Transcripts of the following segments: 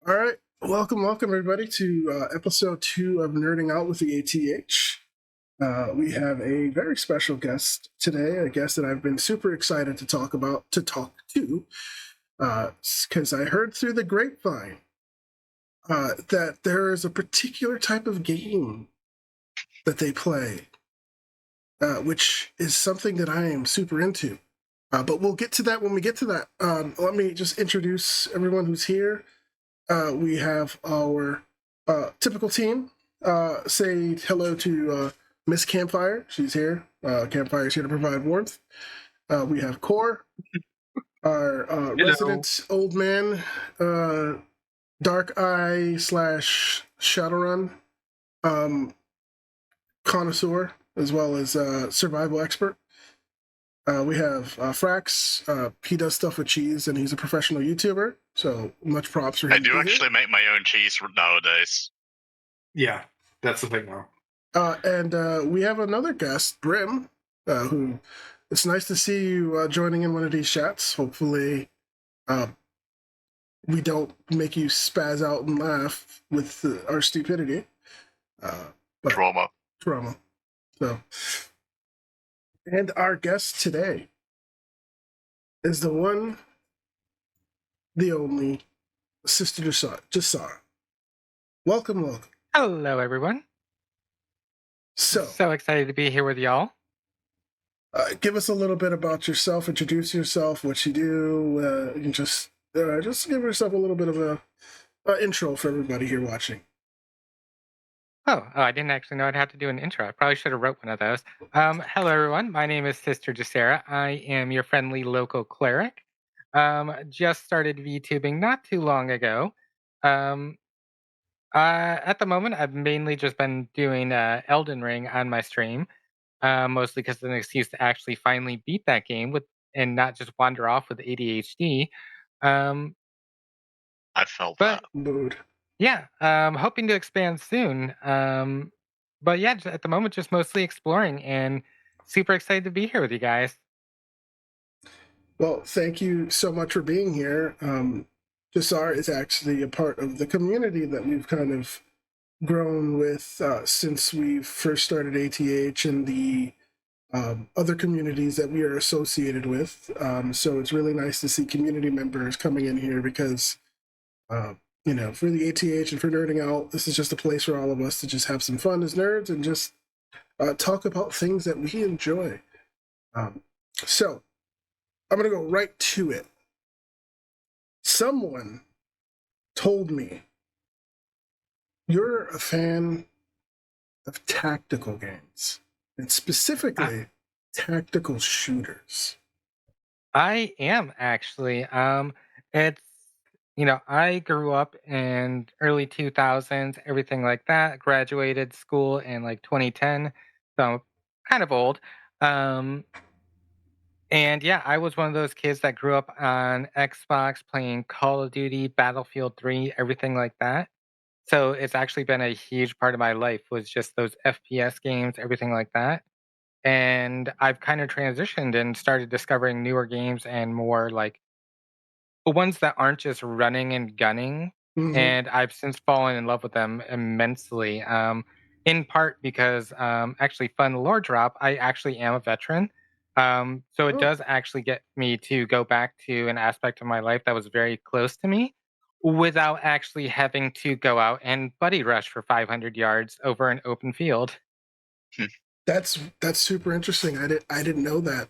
All right, welcome everybody to episode 2 of Nerding Out with the ATH. We have a very special guest today, a guest that I've been super excited to talk to, because I heard through the grapevine that there is a particular type of game that they play, which is something that I am super into. But we'll get to that when we get to that. Let me just introduce everyone who's here. We have our typical team. Say hello to Miss Campfire. She's here. Campfire's here to provide warmth. We have Core, our resident old man, Dark Eye / Shadowrun connoisseur, as well as survival expert. We have Frax. He does stuff with cheese, and he's a professional YouTuber, so much props for him. I do actually make my own cheese nowadays. Yeah, that's the thing now. And we have another guest, Brim, who it's nice to see you joining in one of these chats. Hopefully, we don't make you spaz out and laugh with our stupidity. Trauma. So... And our guest today is the one, the only, Sister Jesaera. Welcome. Hello, everyone. So excited to be here with y'all. Give us a little bit about yourself. Introduce yourself, what you do. You can just give yourself a little bit of a intro for everybody here watching. Oh, I didn't actually know I'd have to do an intro. I probably should have wrote one of those. Hello, everyone. My name is Sister Jesaera. I am your friendly local cleric. Just started VTubing not too long ago. At the moment, I've mainly just been doing Elden Ring on my stream, mostly because it's an excuse to actually finally beat that game and not just wander off with ADHD. I felt that. Mood. Yeah, hoping to expand soon. But yeah, at the moment, just mostly exploring and super excited to be here with you guys. Well, thank you so much for being here. Jesaera is actually a part of the community that we've kind of grown with since we first started ATH and the other communities that we are associated with. So it's really nice to see community members coming in here because... for the ATH and for Nerding Out, this is just a place for all of us to just have some fun as nerds and just talk about things that we enjoy. So, I'm going to go right to it. Someone told me you're a fan of tactical games, and specifically tactical shooters. I am actually. It's I grew up in early 2000s, everything like that. Graduated school in like 2010, so I'm kind of old. And yeah, I was one of those kids that grew up on Xbox playing Call of Duty, Battlefield 3, everything like that. So it's actually been a huge part of my life was just those FPS games, everything like that. And I've kind of transitioned and started discovering newer games and more like ones that aren't just running and gunning. Mhm. And I've since fallen in love with them immensely. In part because actually, fun lore drop, I actually am a veteran. So it does actually get me to go back to an aspect of my life that was very close to me without actually having to go out and buddy rush for 500 yards over an open field. That's super interesting. I didn't know that.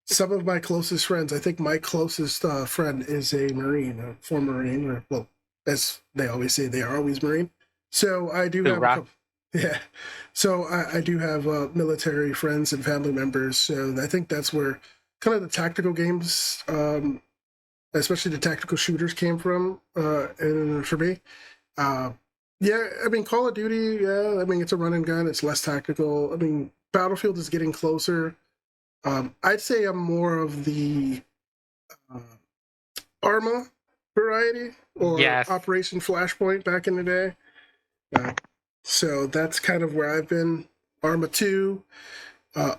Some of my closest friends, I think my closest friend is a Marine, a former Marine, or well, as they always say, they are always Marine. So I do have So I do have military friends and family members. So I think that's where kind of the tactical games, especially the tactical shooters, came from. And for me, yeah, I mean, Call of Duty, yeah, I mean, it's a run and gun. It's less tactical. I mean, Battlefield is getting closer. I'd say I'm more of the Arma variety or Operation Flashpoint back in the day. So that's kind of where I've been. Arma 2,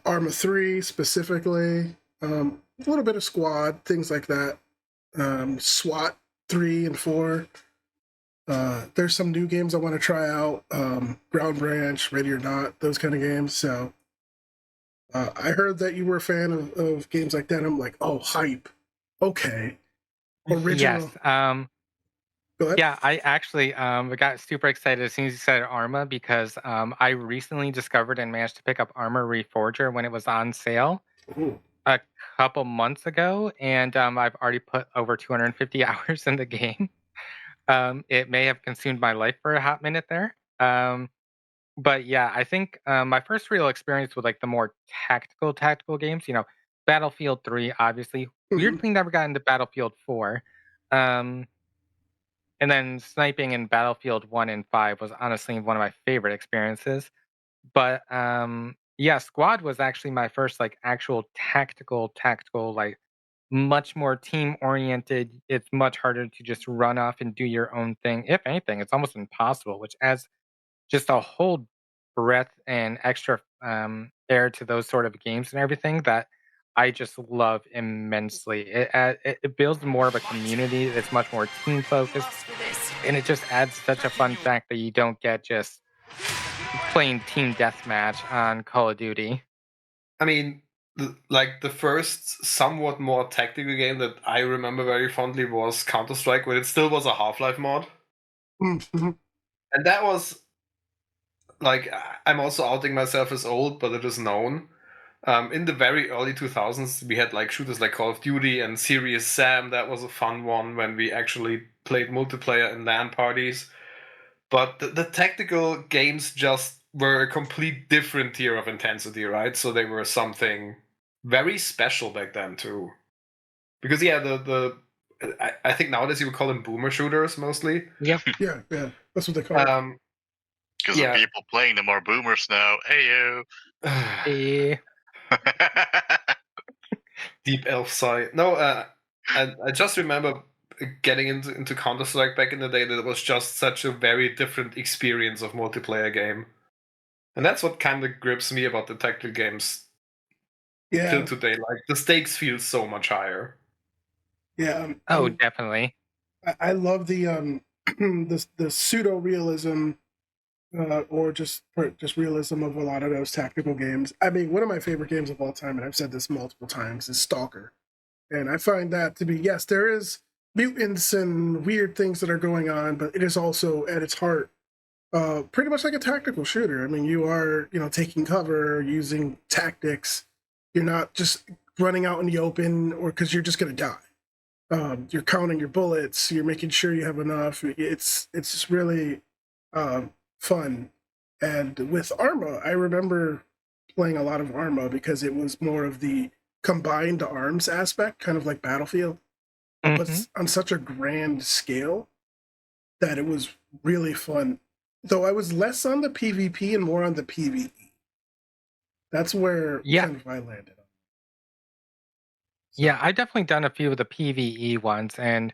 Arma 3 specifically, a little bit of Squad, things like that. SWAT 3 and 4. There's some new games I want to try out. Ground Branch, Ready or Not, those kind of games. So I heard that you were a fan of games like that. I'm like, oh, hype. Okay. Original. Yes. Go ahead. Yeah, I actually got super excited as soon as you said Arma because I recently discovered and managed to pick up Armor Reforger when it was on sale Ooh. a couple months ago, and I've already put over 250 hours in the game. It may have consumed my life for a hot minute there. But yeah, I think my first real experience with like the more tactical games, Battlefield 3, obviously. Mhm. Weirdly never got into Battlefield 4. Um, and then sniping in Battlefield 1 and 5 was honestly one of my favorite experiences. But yeah, Squad was actually my first like actual tactical, like much more team oriented. It's much harder to just run off and do your own thing. If anything, it's almost impossible, which adds just a whole breadth and extra air to those sort of games and everything that I just love immensely. It builds more of a community. It's much more team focused, and it just adds such a fun fact that you don't get just playing team deathmatch on Call of Duty. I mean, the first somewhat more tactical game that I remember very fondly was Counter-Strike, when it still was a Half-Life mod. Mm-hmm. And that was, like, I'm also outing myself as old, but it is known. In the very early 2000s, we had like shooters like Call of Duty and Serious Sam. That was a fun one when we actually played multiplayer in LAN parties. But the tactical games just were a complete different tier of intensity, right? So they were something very special back then too. Because yeah, I think nowadays you would call them boomer shooters mostly. Yeah, that's what they call it. Because the people playing them are boomers now. Heyo. Eh, Deep elf sigh. No, I just remember getting into Counter-Strike back in the day. That was just such a very different experience of multiplayer game. And that's what kind of grips me about the tactical games till today. Like, the stakes feel so much higher. Yeah. Definitely. I love the the pseudo realism or just realism of a lot of those tactical games. I mean, one of my favorite games of all time, and I've said this multiple times, is Stalker. And I find that to be, yes, there is mutants and weird things that are going on, but it is also at its heart pretty much like a tactical shooter. I mean, you are, taking cover, using tactics. You're not just running out in the open or because you're just going to die. You're counting your bullets. You're making sure you have enough. It's just really fun. And with Arma, I remember playing a lot of Arma because it was more of the combined arms aspect, kind of like Battlefield, but on such a grand scale that it was really fun. Though I was less on the PvP and more on the PvE. That's where kind of I landed on. So. Yeah, I've definitely done a few of the PvE ones, and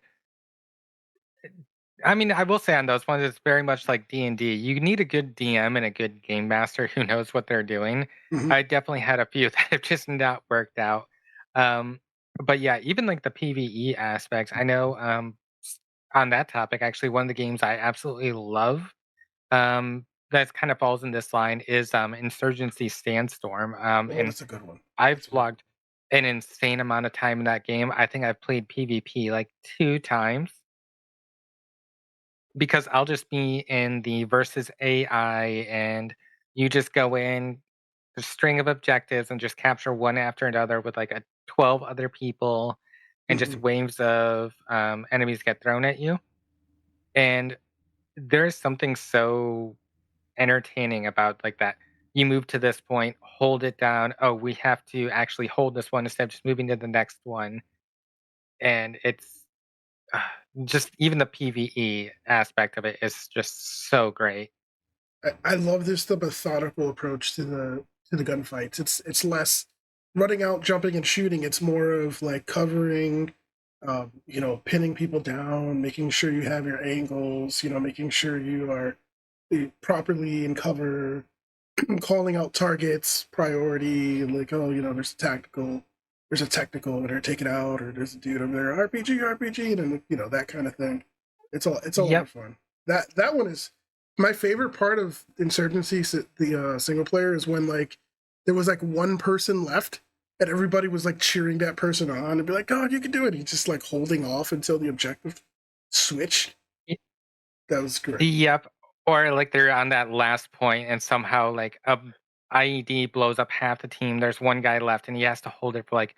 I mean, I will say on those ones, it's very much like D&D. You need a good DM and a good game master who knows what they're doing. Mm-hmm. I definitely had a few that have just not worked out. But yeah, even like the PvE aspects, I know on that topic, actually, one of the games I absolutely love that kind of falls in this line is Insurgency Sandstorm. And that's a good one. I've logged an insane amount of time in that game. I think I've played PvP like 2 times. Because I'll just be in the versus AI and you just go in a string of objectives and just capture one after another with like 12 other people and just waves of enemies get thrown at you. And there's something so entertaining about like that. You move to this point, hold it down. Oh, we have to actually hold this one instead of just moving to the next one. And it's just even the PvE aspect of it is just so great. I love the methodical approach to the gunfights. It's less running out, jumping, and shooting. It's more of like covering, pinning people down, making sure you have your angles, making sure you are properly in cover, calling out targets, priority, and like, oh, there's a technical, and they're taken out, or there's a dude over there, RPG, and then that kind of thing. It's a lot of fun. That one is my favorite part of Insurgency. The single player is when like there was like one person left and everybody was like cheering that person on and be like, "God, you can do it." He's just like holding off until the objective switched. That was great. Yep. Or like they're on that last point and somehow like a IED blows up half the team. There's one guy left and he has to hold it for like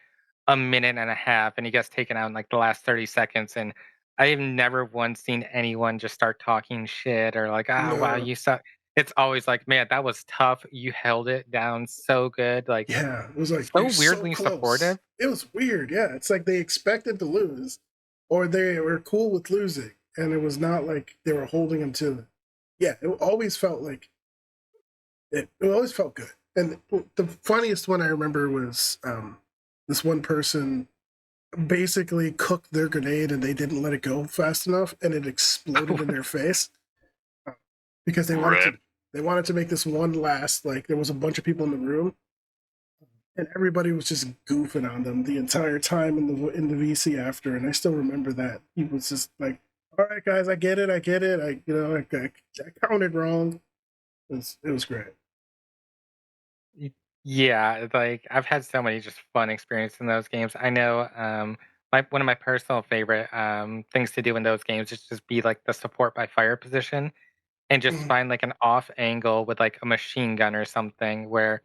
a minute and a half and he gets taken out in like the last 30 seconds. And I've never once seen anyone just start talking shit or like, wow, No, you suck. It's always like, man, that was tough. You held it down so good. Like, yeah, it was like so you're so weirdly close. supportive. It was weird. Yeah, it's like they expected to lose, or they were cool with losing, and it was not like they were holding them to it. Yeah, it always felt like it always felt good. And the funniest one I remember was this one person basically cooked their grenade and they didn't let it go fast enough, and it exploded in their face because Rip. they wanted to make this one last, like there was a bunch of people in the room and everybody was just goofing on them the entire time in the VC after. And I still remember that he was just like, "All right, guys, I get it. I counted wrong." It was great. Yeah, like I've had so many just fun experiences in those games. I know my one of my personal favorite things to do in those games is just be like the support by fire position and just Mhm. find like an off angle with like a machine gun or something where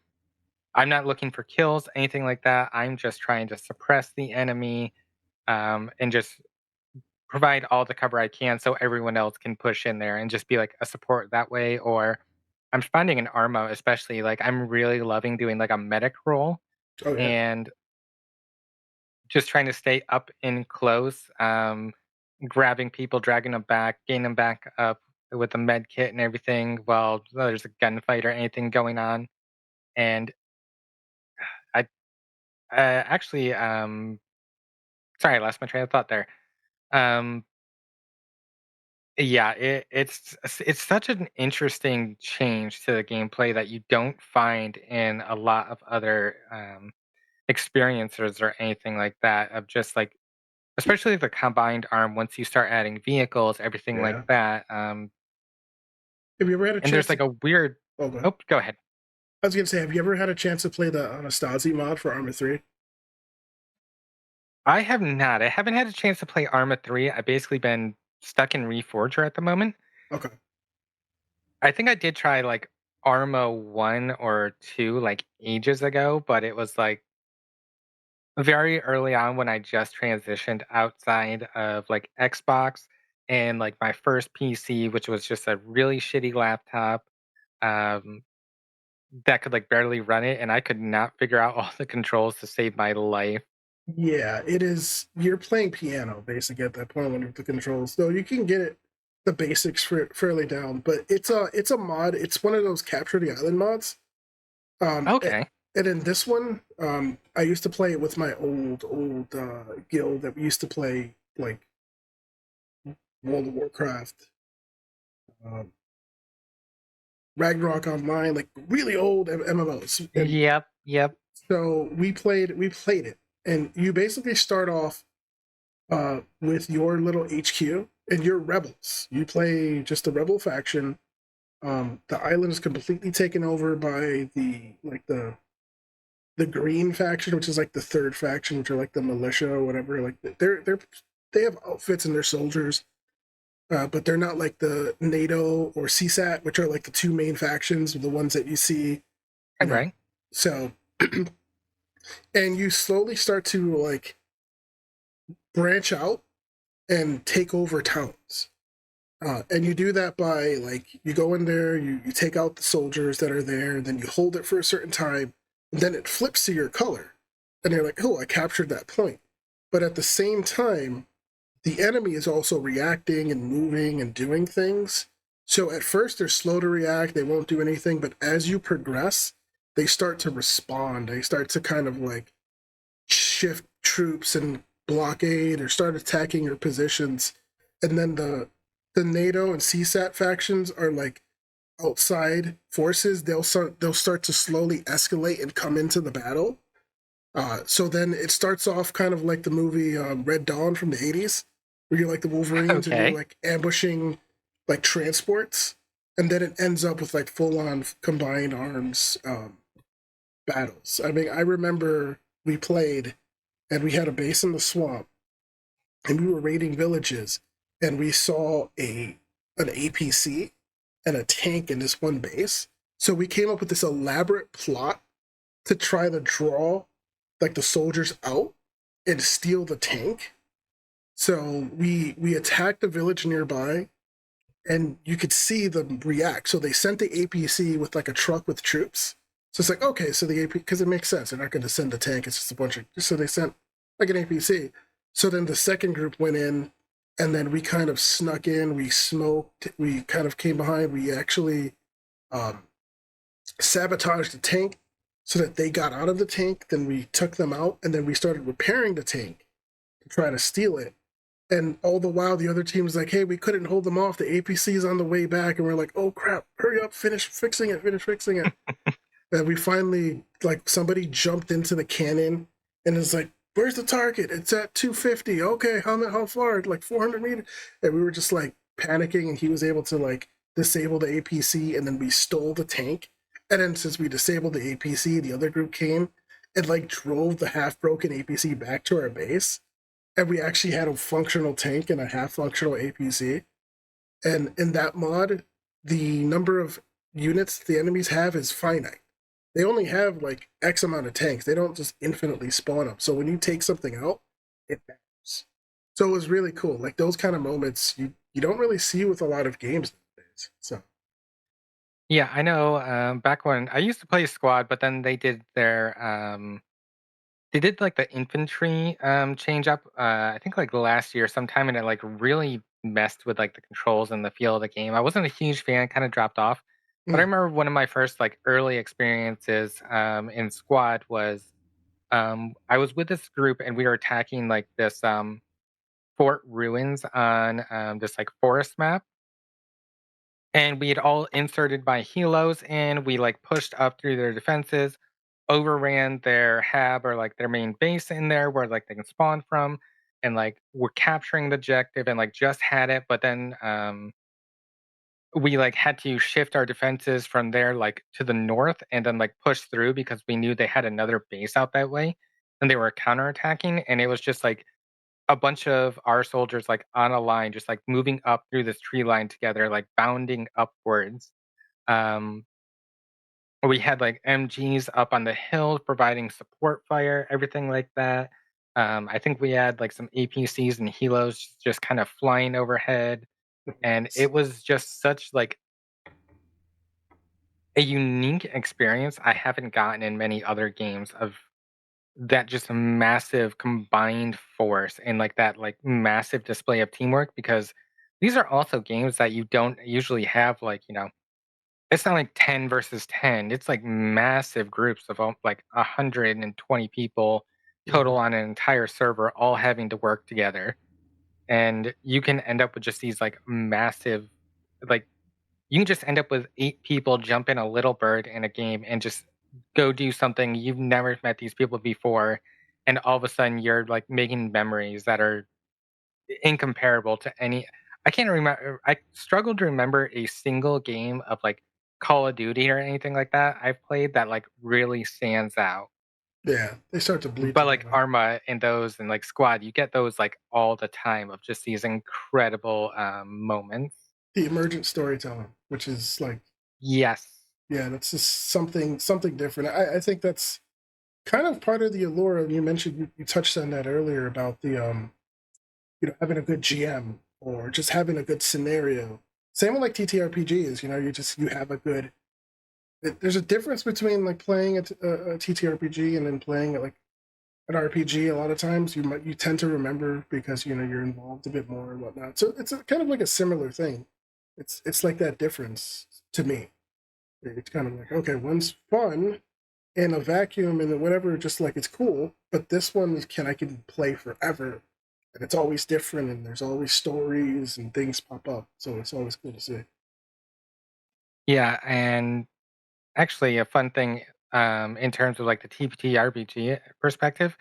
I'm not looking for kills, anything like that. I'm just trying to suppress the enemy and just provide all the cover I can so everyone else can push in there and just be like a support that way. Or I'm finding an Arma, especially like I'm really loving doing like a medic role Oh yeah, and just trying to stay up in close, grabbing people, dragging them back, getting them back up with a med kit and everything while there's a gunfight or anything going on. And I actually, sorry, I lost my train of thought there. Um, yeah, it's such an interesting change to the gameplay that you don't find in a lot of other experiencers or anything like that. Of just like especially the combined arm, once you start adding vehicles, everything like yeah. that, Have you ever had a and there's chance like to? a weird. Oh, go ahead. Oh, go ahead. I was gonna say, have you ever had a chance to play the Anastasi mod for Arma 3? I have not. I haven't had a chance to play Arma 3. I've basically been stuck in Reforger at the moment. Okay. I think I did try, like, Arma 1 or 2, like, ages ago, but it was, like, very early on when I just transitioned outside of, like, Xbox and, like, my first PC, which was just a really shitty laptop, um that could, like, barely run it, and I could not figure out all the controls to save my life. Yeah, it is. You're playing piano basically at that point when with the controls. Though you can get it the basics fairly down, but it's a mod. It's one of those capture the island mods. Okay. And in this one, I used to play it with my old guild that we used to play like World of Warcraft, um, Ragnarok Online, like really old MMOs. And Yep, yep. so we played it, and you basically start off with your little HQ and you're rebels. You play just a rebel faction. The island is completely taken over by the green faction, which is like the third faction, which are like the militia or whatever. Like they have outfits and they're soldiers, but they're not like the NATO or CSAT, which are like the two main factions, the ones that you see, you know. Right. So, and you slowly start to like branch out and take over towns. And you do that by like you go in there, you take out the soldiers that are there, and then you hold it for a certain time, and then it flips to your color, and you're like, "Oh, I captured that point." But at the same time, the enemy is also reacting and moving and doing things. So at first they're slow to react, they won't do anything, but as you progress, they start to respond. They start to kind of like shift troops and blockade or start attacking your positions. And then the NATO and CSAT factions are like outside forces. They'll start to slowly escalate and come into the battle. So then it starts off kind of like the movie Red Dawn from the 80s, where you're like the Wolverines and you're Okay. like ambushing like transports, and then it ends up with like full on combined arms battles. I mean, I remember we played and we had a base in the swamp and we were raiding villages and we saw an APC and a tank in this one base. So we came up with this elaborate plot to try to draw like the soldiers out and steal the tank. So we attacked the village nearby and you could see them react. So they sent the APC with like a truck with troops. So it's like, okay, so the AP, because it makes sense. They're not going to send the tank. It's just a bunch of, so they sent like an APC. So then the second group went in and then we kind of snuck in, we smoked, we kind of came behind, we actually um, sabotaged the tank so that they got out of the tank. Then we took them out and then we started repairing the tank to try to steal it. And all the while, the other team was like, hey, we couldn't hold them off. The APC is on the way back. And we're like, oh, crap, hurry up, finish fixing it. And we finally, like, somebody jumped into the cannon and is like, where's the target? It's at 250. Okay, how far? Like 400 meters. And we were just, like, panicking. And he was able to, like, disable the APC. And then we stole the tank. And then since we disabled the APC, the other group came and, like, drove the half-broken APC back to our base. And we actually had a functional tank and a half-functional APC. And in that mod, the number of units the enemies have is finite. They only have like X amount of tanks. They don't just infinitely spawn them. So when you take something out, it matters. So it was really cool. Like those kind of moments you don't really see with a lot of games nowadays. So Yeah, I know. Back when I used to play squad, but then they did like the infantry change up. I think like last year sometime, and it like really messed with like the controls and the feel of the game. I wasn't a huge fan; kind of dropped off. But I mm, remember one of my first like early experiences in squad was I was with this group and we were attacking like this fort ruins on this like forest map. And we had all inserted by helos and we like pushed up through their defenses, overran their hab or like their main base in there where like they can spawn from, and like we're capturing the objective and like just had it, but then we like had to shift our defenses from there like to the north and then like push through because we knew they had another base out that way and they were counterattacking, and it was just like a bunch of our soldiers like on a line just like moving up through this tree line together, like bounding upwards. um we had like MGs up on the hill providing support fire, everything like that. I think we had like some APCs and helos just kind of flying overhead, and it was just such like a unique experience I haven't gotten in many other games of that just massive combined force and like that like massive display of teamwork, because these are also games that you don't usually have, like, it's not like 10 versus 10. It's like massive groups of like 120 people total mhm. on an entire server all having to work together. And you can end up with just these like massive, like, you can just end up with 8 people jump in a little bird in a game and just go do something you've never met these people before. And all of a sudden you're like making memories that are incomparable to any. I can't remember. I struggle to remember a single game of like Call of Duty or anything like that I've played that like really stands out. Yeah, they start to bleed But like together. Arma and those and like Squad, you get those like all the time of just these incredible moments. The emergent storytelling, which is like, Yes. yeah, that's just something different. I think that's kind of part of the allure. And you mentioned you touched on that earlier about the having a good GM or just having a good scenario. Same with like TTRPGs. You have a good. There's a difference between like playing a TTRPG and then playing it like an RPG. A lot of times you tend to remember because you're involved a bit more and whatnot. So it's kind of like a similar thing. It's like that difference to me. It's kind of like, okay, one's fun in a vacuum and then whatever, just like it's cool, but this one I can play forever, and it's always different, and there's always stories and things pop up, so it's always cool to see. Yeah, and actually a fun thing in terms of like the TPT perspective,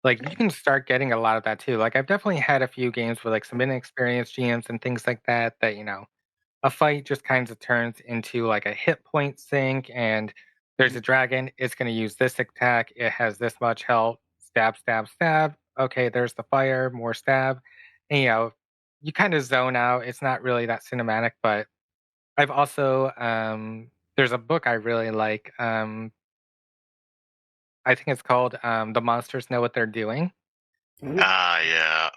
like you can start getting a lot of that too. Like I've definitely had a few games with like some inexperienced GMs and things like that that a fight just kind of turns into like a hit point sink, and there's a dragon, it's going to use this attack, it has this much health, stab, stab, stab. Okay, there's the fire, more stab. And, you kind of zone out. It's not really that cinematic, but I've also there's a book I really like. I think it's called The Monsters Know What They're Doing. Yeah.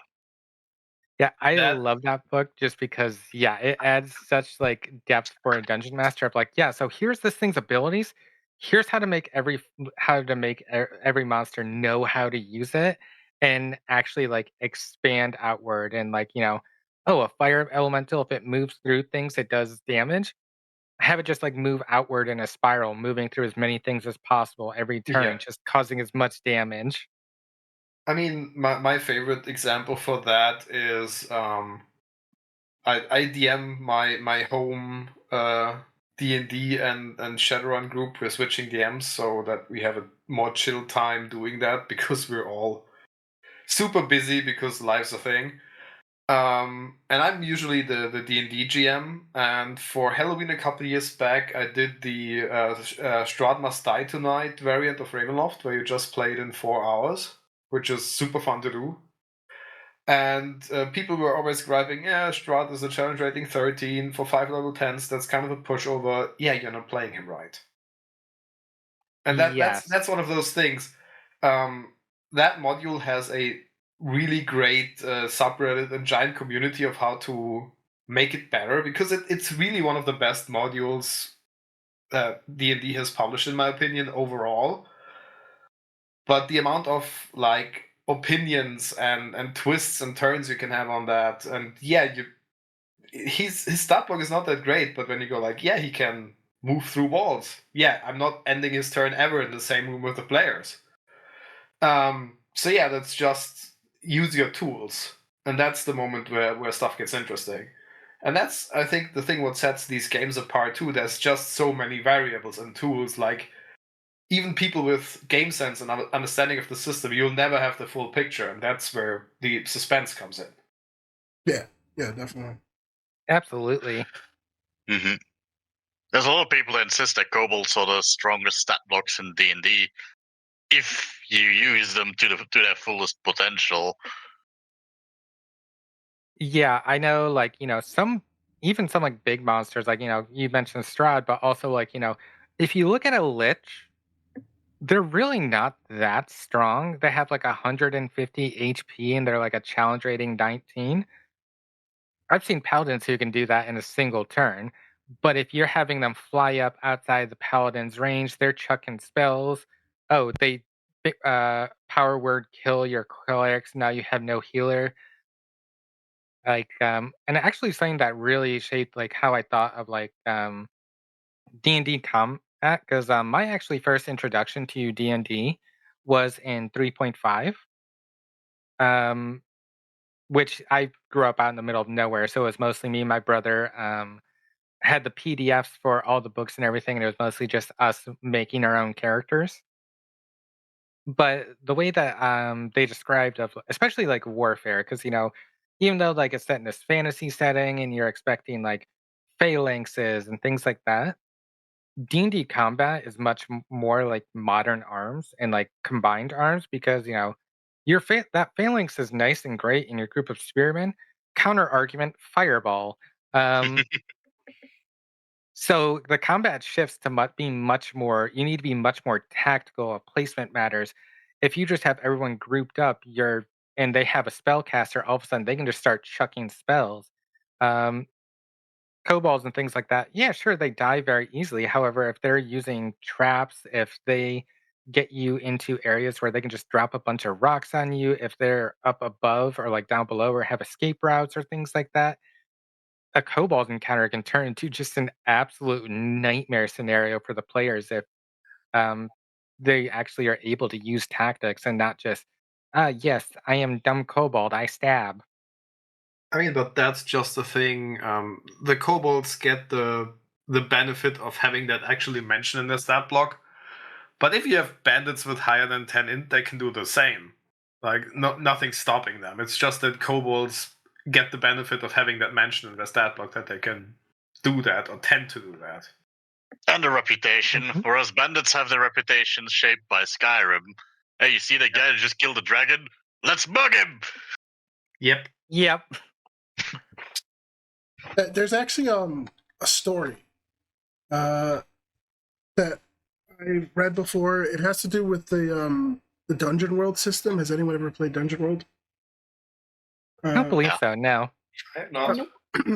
Yeah, I That love that book just because, yeah, it adds such like depth for a dungeon master of like, yeah, so here's this thing's abilities. Here's how to make every monster know how to use it and actually like expand outward and like, oh, a fire elemental, if it moves through things, it does damage. Have it just like move outward in a spiral, moving through as many things as possible every yeah. turn, just causing as much damage. I mean, my favorite example for that is I DM my home D&D and Shadowrun group. We're switching DMs so that we have a more chill time doing that because we're all super busy because life's a thing. And I'm usually the D&D GM, and for Halloween a couple years back, I did the Strahd Must Die Tonight variant of Ravenloft, where you just play it in 4 hours, which is super fun to do. And people were always griping, yeah, Strahd is a challenge rating 13 for 5 level 10s. That's kind of a pushover. Yeah, you're not playing him right. And that's Yes. that's one of those things. That module has a really great subreddit and giant community of how to make it better, because it's really one of the best modules D&D has published, in my opinion, overall. But the amount of like opinions and twists and turns you can have on that, and yeah, his stat block is not that great, but when you go like, yeah, he can move through walls. Yeah, I'm not ending his turn ever in the same room with the players. So yeah, that's just use your tools, and that's the moment where stuff gets interesting. And that's, I think, the thing what sets these games apart too. There's just so many variables and tools. Like, even people with game sense and understanding of the system, you'll never have the full picture, and that's where the suspense comes in. Yeah, definitely. Absolutely. hmm There's a lot of people that insist that kobolds are the strongest stat blocks in D&D if you use them to their fullest potential. Yeah, I know, like, even some like big monsters, like, you mentioned Strahd, but also like, if you look at a Lich, they're really not that strong. They have like 150 HP and they're like a challenge rating 19. I've seen paladins who can do that in a single turn. But if you're having them fly up outside the paladin's range, they're chucking spells. Oh, they power word kill your clerics. Now you have no healer. Like, and actually something that really shaped like how I thought of like D&D combat, because my actually first introduction to D&D was in 3.5, um, which I grew up out in the middle of nowhere, so it was mostly me and my brother. Had the PDFs for all the books and everything, and it was mostly just us making our own characters. But the way that they described of especially like warfare, because even though like it's set in this fantasy setting and you're expecting like phalanxes and things like that, D&D combat is much more like modern arms and like combined arms, because that phalanx is nice and great in your group of spearmen. Counter argument, fireball. Um, So the combat shifts to being much more. You need to be much more tactical. Placement matters. If you just have everyone grouped up, and they have a spellcaster, all of a sudden they can just start chucking spells. Um, Kobolds and things like that. Yeah, sure, they die very easily. However, if they're using traps, if they get you into areas where they can just drop a bunch of rocks on you, if they're up above or like down below or have escape routes or things like that, a kobold encounter can turn into just an absolute nightmare scenario for the players if um, they actually are able to use tactics and not just, yes, I am dumb kobold, I stab. I mean, but that's just the thing. The kobolds get the benefit of having that actually mentioned in their stat block. But if you have bandits with higher than 10 int, they can do the same. Like, nothing's stopping them. It's just that kobolds get the benefit of having that mentioned in their stat block, that they can do that or tend to do that. And the reputation, whereas bandits have their reputation shaped by Skyrim. Hey, you see that guy who just killed a dragon? Let's bug him! Yep. Yep. There's actually a story that I've read before. It has to do with the Dungeon World system. Has anyone ever played Dungeon World? I don't believe so. No. No.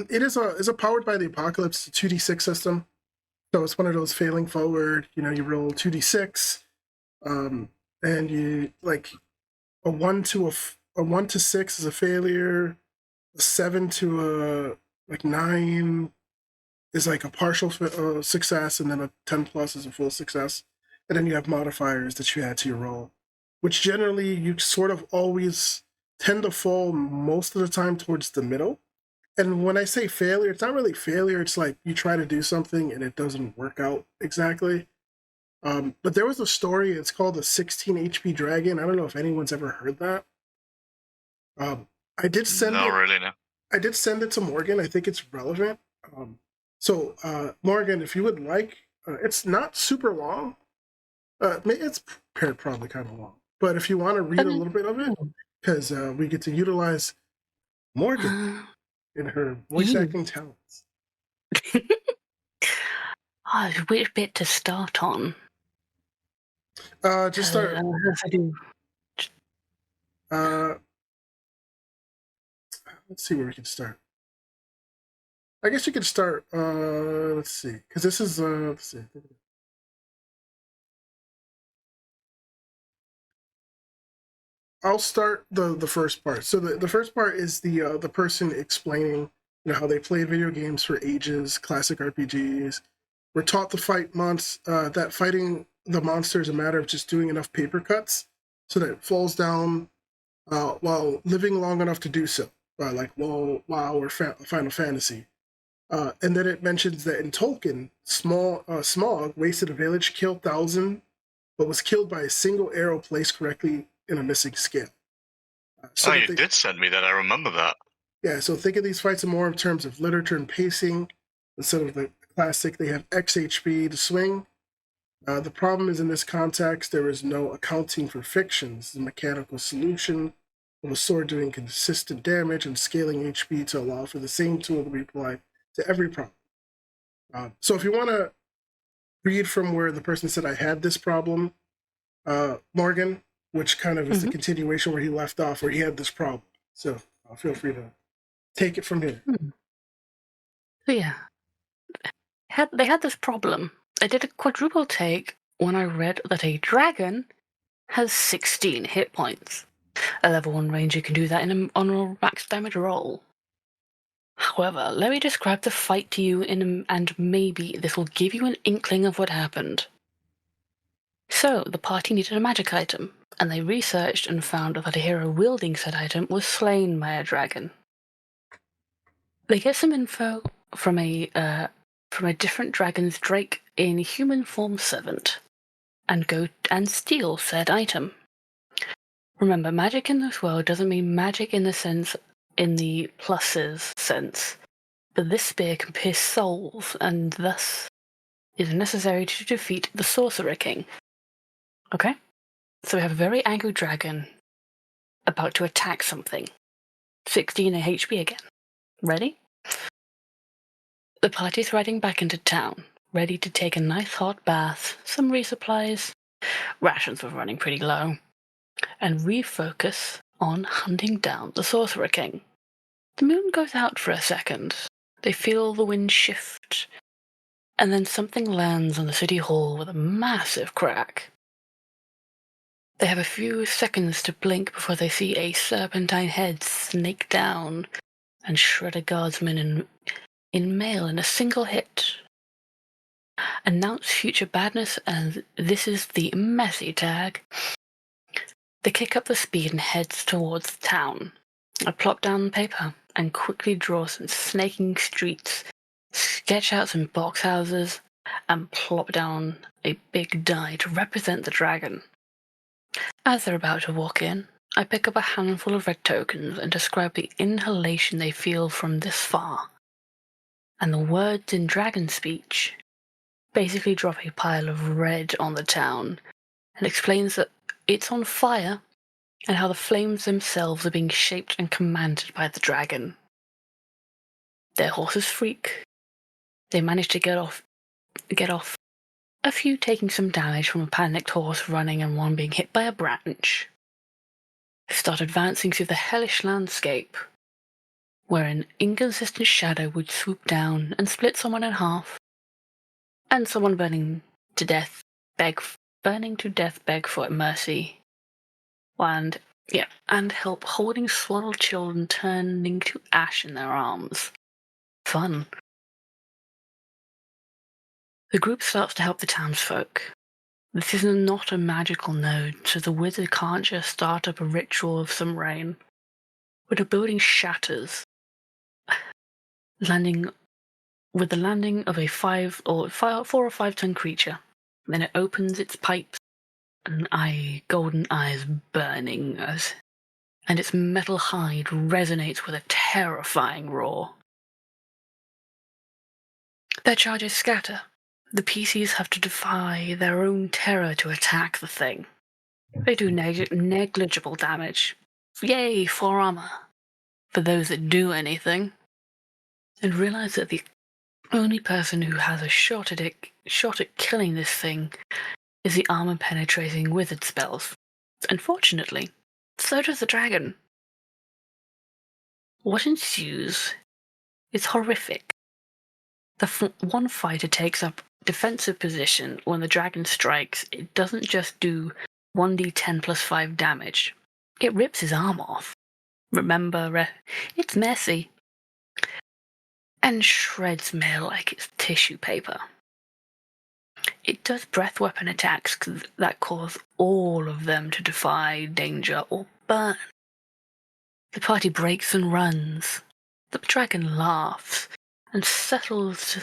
It is a powered by the Apocalypse 2d6 system. So it's one of those failing forward. You roll 2d6, and you like a 1 to 6 is a failure. A 7 to a 9 is like a partial success, and then a 10 plus is a full success. And then you have modifiers that you add to your roll, which generally you sort of always tend to fall most of the time towards the middle. And when I say failure, it's not really failure. It's like you try to do something and it doesn't work out exactly. But there was a story. It's called the 16 HP Dragon. I don't know if anyone's ever heard that. I did send No, it. really, no. I did send it to Morgan. I think it's relevant. So Morgan, if you would like, it's not super long. It's probably kind of long. But if you want to read a little bit of it, because we get to utilize Morgan in her voice acting talents. Which bit to start on? Just start. Let's see where we can start. I guess you could start. Let's see, because this is. Let's see. I'll start the first part. So the first part is the person explaining how they play video games for ages, classic RPGs. We're taught to fight that fighting the monster is a matter of just doing enough paper cuts so that it falls down while living long enough to do so, like WoW or Final Fantasy. And then it mentions that in Tolkien, Smaug wasted a village, killed 1,000, but was killed by a single arrow placed correctly in a missing scale. You did send me that. I remember that. Yeah, so think of these fights more in terms of literature and pacing. Instead of the classic, they have X HP to swing. The problem is in this context, there is no accounting for fictions. The mechanical solution of a sword doing consistent damage and scaling HP to allow for the same tool to be applied to every problem. So if you want to read from where the person said, I had this problem, Morgan, which kind of is the continuation where he left off, where he had this problem. So feel free to take it from here. So yeah, they had this problem. I did a quadruple take when I read that a dragon has 16 hit points. A level 1 ranger can do that on a max damage roll. However, let me describe the fight to you and maybe this will give you an inkling of what happened. So, the party needed a magic item, and they researched and found that a hero wielding said item was slain by a dragon. They get some info from a different dragon's drake in human form servant, and go and steal said item. Remember, magic in this world doesn't mean magic in the pluses sense, but this spear can pierce souls, and thus is necessary to defeat the Sorcerer King. Okay? So we have a very angry dragon about to attack something. 16 HP again. Ready? The party's riding back into town, ready to take a nice hot bath, some resupplies, rations were running pretty low, and refocus on hunting down the Sorcerer King. The moon goes out for a second. They feel the wind shift, and then something lands on the city hall with a massive crack. They have a few seconds to blink before they see a serpentine head snake down and shred a guardsman in mail in a single hit. Announce future badness, and this is the messy tag. They kick up the speed and heads towards the town. I plop down the paper and quickly draw some snaking streets, sketch out some box houses, and plop down a big die to represent the dragon. As they're about to walk in, I pick up a handful of red tokens and describe the inhalation they feel from this far. And the words in dragon speech basically drop a pile of red on the town and explains that it's on fire and how the flames themselves are being shaped and commanded by the dragon. Their horses freak. They manage to get off, a few taking some damage from a panicked horse running and one being hit by a branch. They start advancing through the hellish landscape, where an inconsistent shadow would swoop down and split someone in half, and someone burning to death beg for mercy, and help holding swaddled children turning to ash in their arms. Fun. The group starts to help the townsfolk. This is not a magical node, so the wizard can't just start up a ritual of some rain. But a building shatters, with the landing of a 4 or 5 ton creature. Then it opens its pipes, and golden eyes burning, and its metal hide resonates with a terrifying roar. Their charges scatter. The PCs have to defy their own terror to attack the thing. They do negligible damage. Yay, 4 armor. For those that do anything. And realize that the only person who has a shot at killing this thing is the armor-penetrating wizard spells. Unfortunately, so does the dragon. What ensues is horrific. One fighter takes up defensive position when the dragon strikes. It doesn't just do 1d10 plus 5 damage. It rips his arm off. Remember, it's messy. And shreds mail like it's tissue paper. It does breath weapon attacks that cause all of them to defy danger or burn. The party breaks and runs. The dragon laughs and settles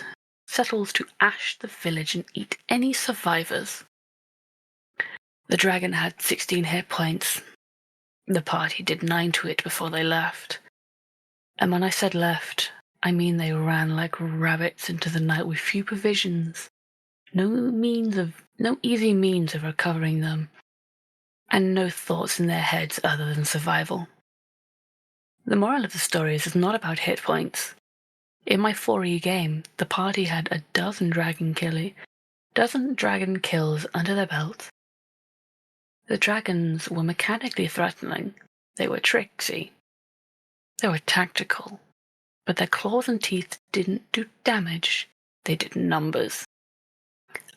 to ash the village and eat any survivors. The dragon had 16 hit points. The party did 9 to it before they left. And when I said left, I mean they ran like rabbits into the night with few provisions, no easy means of recovering them, and no thoughts in their heads other than survival. The moral of the story is it's not about hit points. In my 4E game, the party had a dozen dragon kills under their belt. The dragons were mechanically threatening. They were tricksy. They were tactical. But their claws and teeth didn't do damage. They did numbers.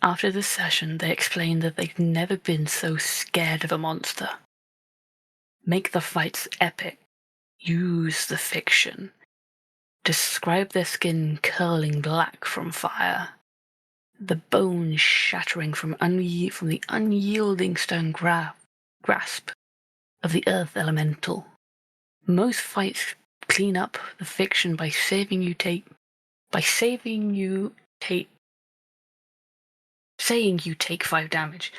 After this session, they explained that they'd never been so scared of a monster. Make the fights epic. Use the fiction. Describe their skin curling black from fire. The bones shattering from the unyielding stone grasp of the earth elemental. Most fights clean up the fiction by saying you take 5 damage.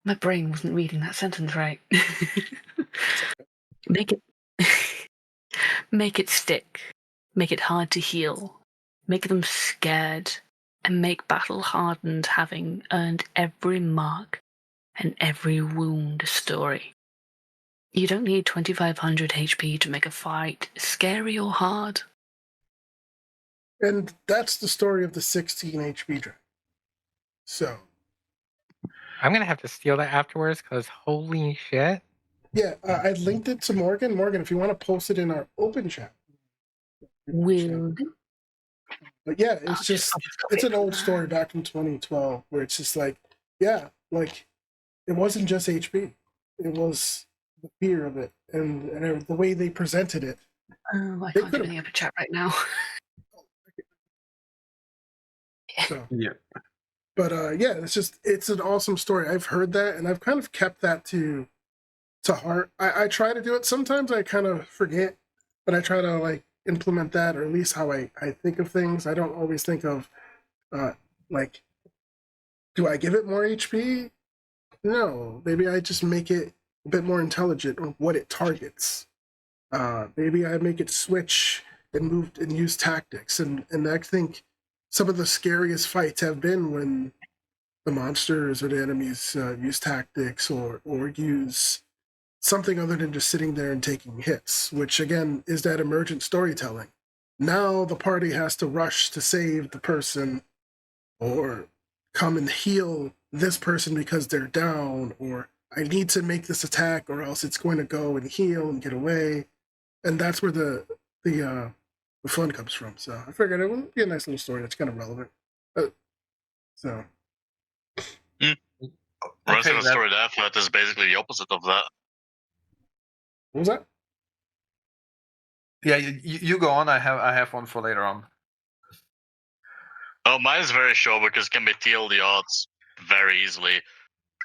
My brain wasn't reading that sentence right. Make it stick. Make it hard to heal. Make them scared. And make battle hardened, having earned every mark and every wound a story. You don't need 2500 HP to make a fight scary or hard. And that's the story of the 16 HP dragon. So I'm going to have to steal that afterwards because holy shit. yeah, I linked it to Morgan. Morgan, if you want to post it in our open chat. Will do. But yeah, it's an old story back from 2012 where it's just like, yeah, like it wasn't just HP. It was the fear of it and the way they presented it. I can't do anything up a chat right now. So, Yeah. But yeah, it's an awesome story. I've heard that and I've kind of kept that to heart. I try to do it. Sometimes I kind of forget, but I try to like implement that, or at least how I think of things. I don't always think of like, do I give it more HP? No, maybe I just make it a bit more intelligent on what it targets. Maybe I make it switch moved and used tactics. And I think some of the scariest fights have been when the monsters or the enemies use tactics or use something other than just sitting there and taking hits, which again is that emergent storytelling. Now the party has to rush to save the person or come and heal this person because they're down, or I need to make this attack or else it's going to go and heal and get away. And that's where the fun comes from. So I figured it would be a nice little story that's kind of relevant. So. Resident Story Deathlet is basically the opposite of that. What was that? Yeah, you go on. I have one for later on. Oh, mine is very short because it can be TLDR'd very easily.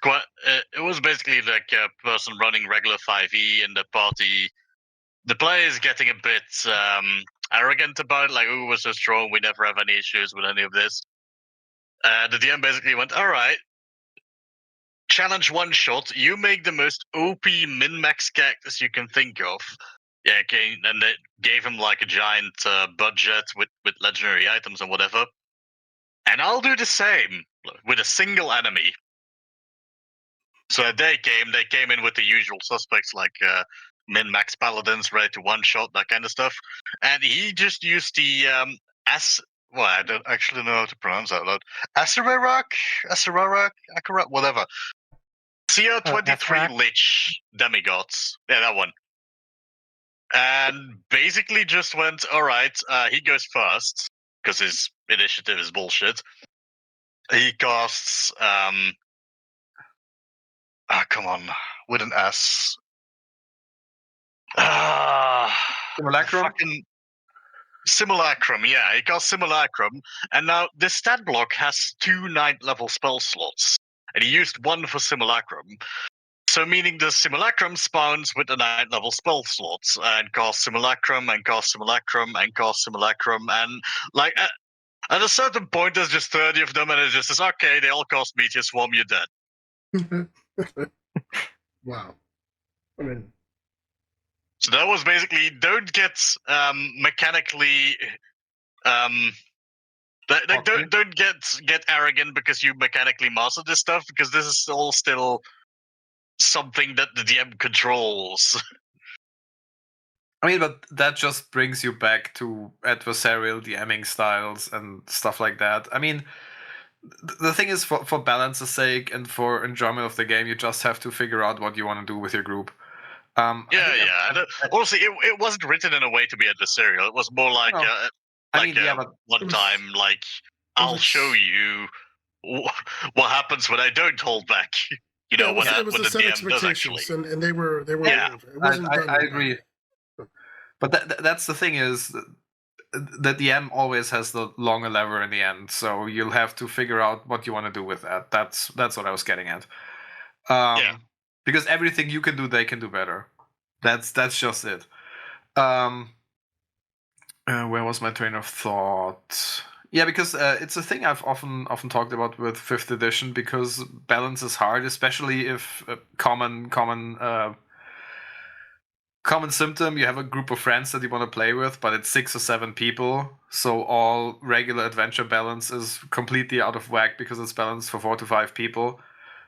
It was basically like a person running regular 5e in the party. The player is getting a bit arrogant about it, like, "Oh, we're so strong, we never have any issues with any of this." The DM basically went, "All right, challenge one shot. You make the most OP min-max characters you can think of." Yeah, okay, and they gave him like a giant budget with legendary items and whatever. And I'll do the same with a single enemy. So they came in with the usual suspects like min-max paladins ready to one-shot, that kind of stuff. And he just used the well, I don't actually know how to pronounce that loud. Acerarak, whatever. CR23 Lich demigods. Yeah, that one. And basically just went, all right, he goes first, because his initiative is bullshit. He casts, come on, with an S. Simulacrum? Simulacrum, yeah, he casts Simulacrum, and now this stat block has 2 9th level spell slots, and he used 1 for Simulacrum. So meaning the Simulacrum spawns with the 9th level spell slots, and casts Simulacrum, and casts Simulacrum, and casts Simulacrum, and like at a certain point there's just 30 of them, and it just says, okay, they all cost Meteor Swarm, you're dead. Wow. I mean, so that was basically, don't get mechanically don't get arrogant because you mechanically master this stuff, because this is all still something that the DM controls. I mean, but that just brings you back to adversarial DMing styles and stuff like that. I mean, the thing is, for balance's sake and for enjoyment of the game, you just have to figure out what you want to do with your group. Honestly, it wasn't written in a way to be adversarial. It was more like one time, like, I'll show you what happens when I don't hold back. You know, when the DM does actually. And they were yeah. it wasn't I agree. But that's the thing is, the DM always has the longer lever in the end, so you'll have to figure out what you want to do with that. That's what I was getting at. Because everything you can do, they can do better. That's just it. Where was my train of thought? Yeah, because it's a thing I've often talked about with 5th edition, because balance is hard, especially if common symptom, you have a group of friends that you want to play with, but it's 6 or 7 people, so all regular adventure balance is completely out of whack because it's balanced for 4 to 5 people.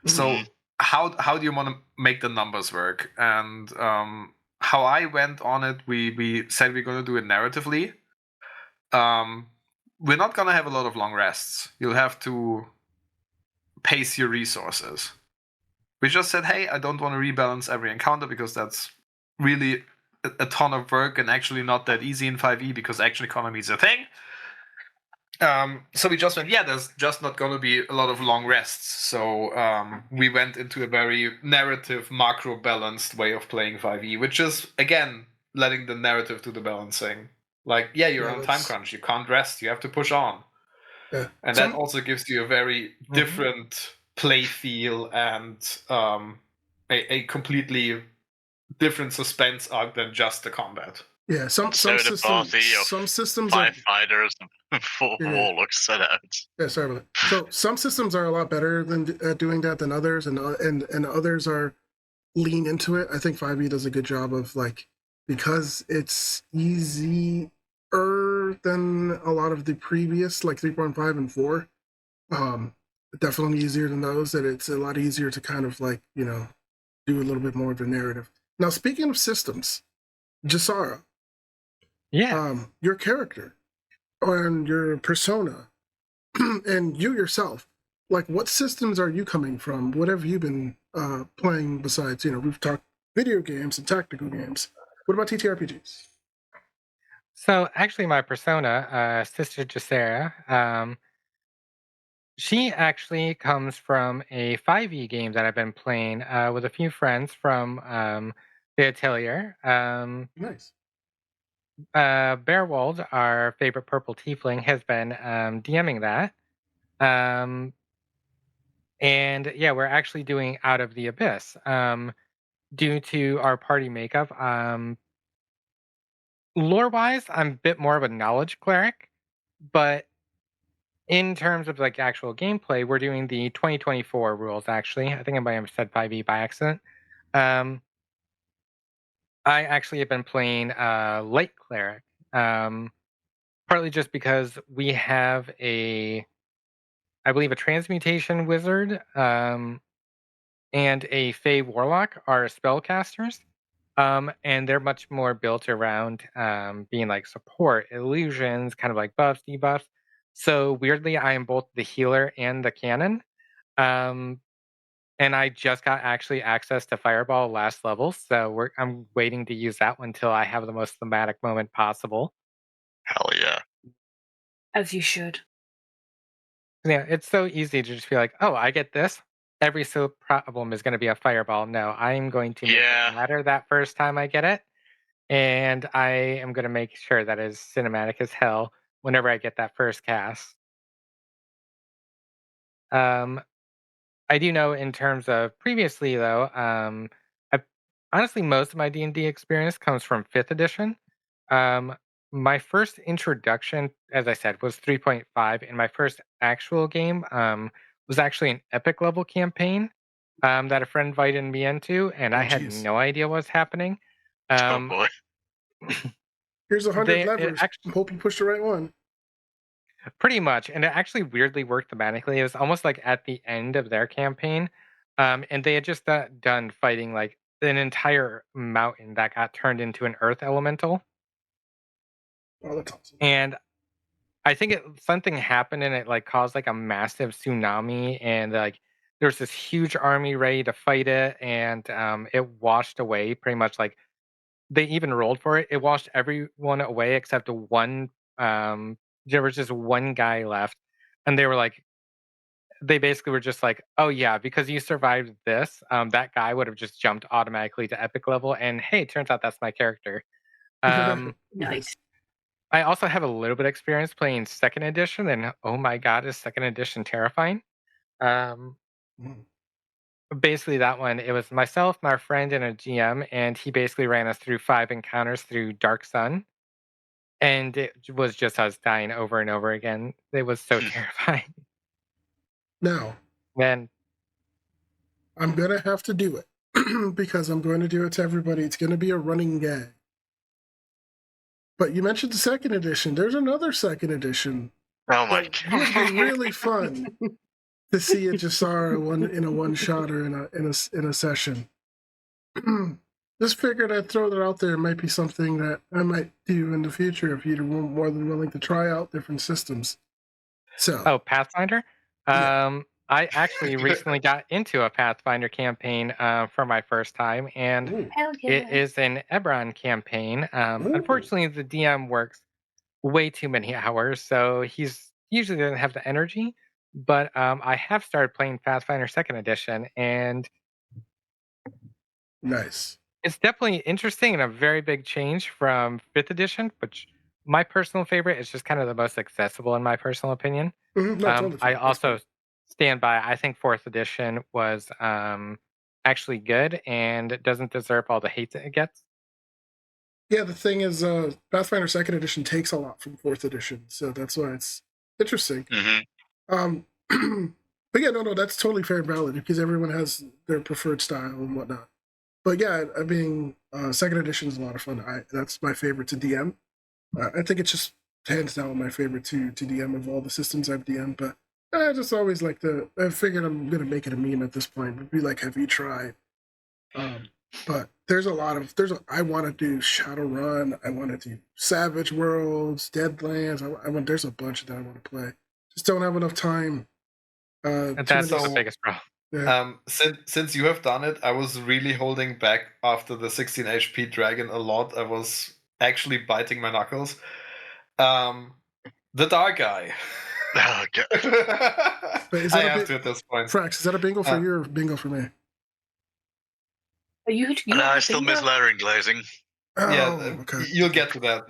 Mm-hmm. So how do you want to make the numbers work? And how I went on it, we said we're going to do it narratively. We're not going to have a lot of long rests. You'll have to pace your resources. We just said, hey, I don't want to rebalance every encounter because that's really a ton of work and actually not that easy in 5e because action economy is a thing. So we just went, there's just not going to be a lot of long rests. So we went into a very narrative, macro-balanced way of playing 5e, which is, again, letting the narrative do the balancing. Like, you're on time crunch. You can't rest. You have to push on. Yeah. And that also gives you a very different play feel and a completely different suspense arc than just the combat. Yeah, some systems 5 fighters and 4 warlocks set out. Yeah, sorry about that. So some systems are a lot better than doing that than others, and others are lean into it. I think 5e does a good job of, like, because it's easier than a lot of the previous, like 3.5 and 4. Definitely easier than those, and it's a lot easier to kind of like, do a little bit more of a narrative. Now, speaking of systems, Jesaera, your character and your persona and you yourself, like, what systems are you coming from? What have you been playing besides, we've talked video games and tactical games. What about TTRPGs? So actually, my persona, Sister Jesaera, she actually comes from a 5e game that I've been playing with a few friends from the Atelier. Nice. Bearwald, our favorite purple tiefling, has been DMing that. And yeah, we're actually doing Out of the Abyss. Due to our party makeup, lore-wise, I'm a bit more of a knowledge cleric, but in terms of like actual gameplay, we're doing the 2024 rules. Actually, I think I might have said 5e by accident. I actually have been playing light cleric, partly just because we have I believe, a transmutation wizard and a fey warlock are spellcasters. And they're much more built around being like support, illusions, kind of like buffs, debuffs. So weirdly, I am both the healer and the cannon. Um, and I just got actually access to Fireball last level, so I'm waiting to use that one until I have the most thematic moment possible. Hell yeah. As you should. Yeah, it's so easy to just be like, oh, I get this. Every problem is going to be a Fireball. No, I'm going to make it matter that first time I get it. And I am going to make sure that is cinematic as hell whenever I get that first cast. I do know in terms of previously, though, honestly, most of my D&D experience comes from 5th edition. My first introduction, as I said, was 3.5, and my first actual game was actually an epic level campaign that a friend invited me into, and I had no idea what was happening. Oh boy. Here's 100 levers. Hope you push the right one. Pretty much, and it actually weirdly worked thematically. It was almost like at the end of their campaign, and they had just done fighting like an entire mountain that got turned into an earth elemental. Oh, that's awesome. And I think something happened and it like caused like a massive tsunami, and like there was this huge army ready to fight it, and it washed away pretty much. Like they even rolled for it. It washed everyone away except one. There was just one guy left, and they basically were just like, "Oh yeah, because you survived this, that guy would have just jumped automatically to epic level." And hey, it turns out that's my character. Nice. I also have a little bit of experience playing 2nd edition, and oh my god, is 2nd edition terrifying. Basically, that one, it was myself, my friend, and a GM, and he basically ran us through 5 encounters through Dark Sun. And it was just us dying over and over again. It was so terrifying. Now, Man, I'm going to have to do it because I'm going to do it to everybody. It's going to be a running gag. But you mentioned the 2nd edition. There's another 2nd edition. Oh my god! It would be really fun to see a Jesaera in a one-shot or in a session. Just figured I'd throw that out there. It might be something that I might do in the future if you're more than willing to try out different systems. So, Pathfinder? Yeah. I actually recently got into a Pathfinder campaign for my first time, and it is an Ebron campaign. Unfortunately, the DM works way too many hours, so he's usually doesn't have the energy. But I have started playing Pathfinder 2nd edition, and nice. It's definitely interesting and a very big change from 5th edition, which my personal favorite is just kind of the most accessible in my personal opinion. Totally I also stand by, I think 4th edition was actually good and it doesn't deserve all the hate that it gets. Yeah, the thing is, Pathfinder 2nd edition takes a lot from 4th edition, so that's why it's interesting. But yeah, no, that's totally fair and valid because everyone has their preferred style and whatnot. But yeah, I mean, 2nd edition is a lot of fun. That's my favorite to DM. I think it's just hands down my favorite to DM of all the systems I've DM'd. But I just always like I figured I'm gonna make it a meme at this point. It'd be like, have you tried? But I want to do Shadowrun. I want to do Savage Worlds, Deadlands. There's a bunch that I want to play. Just don't have enough time. And that's the biggest problem. Yeah. Since you have done it, I was really holding back after the 16 HP dragon a lot. I was actually biting my knuckles. The dark guy. Okay. I have to at this point. Frax, is that a bingo for you or bingo for me? You No, I still bingo? miss layering glazing. Oh, Yeah, okay. you'll get to that.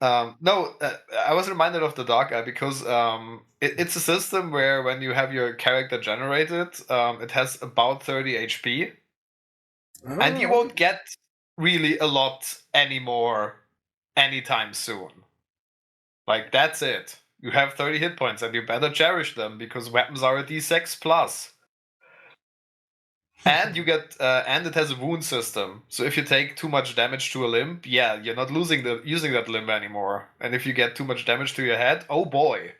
I was reminded of the dark guy because it's a system where when you have your character generated, it has about 30 HP, and you won't get really a lot anymore anytime soon. Like, that's it. You have 30 hit points, and you better cherish them because weapons are a D6 plus. And you get, and it has a wound system. So if you take too much damage to a limb, yeah, you're not using that limb anymore. And if you get too much damage to your head, oh boy,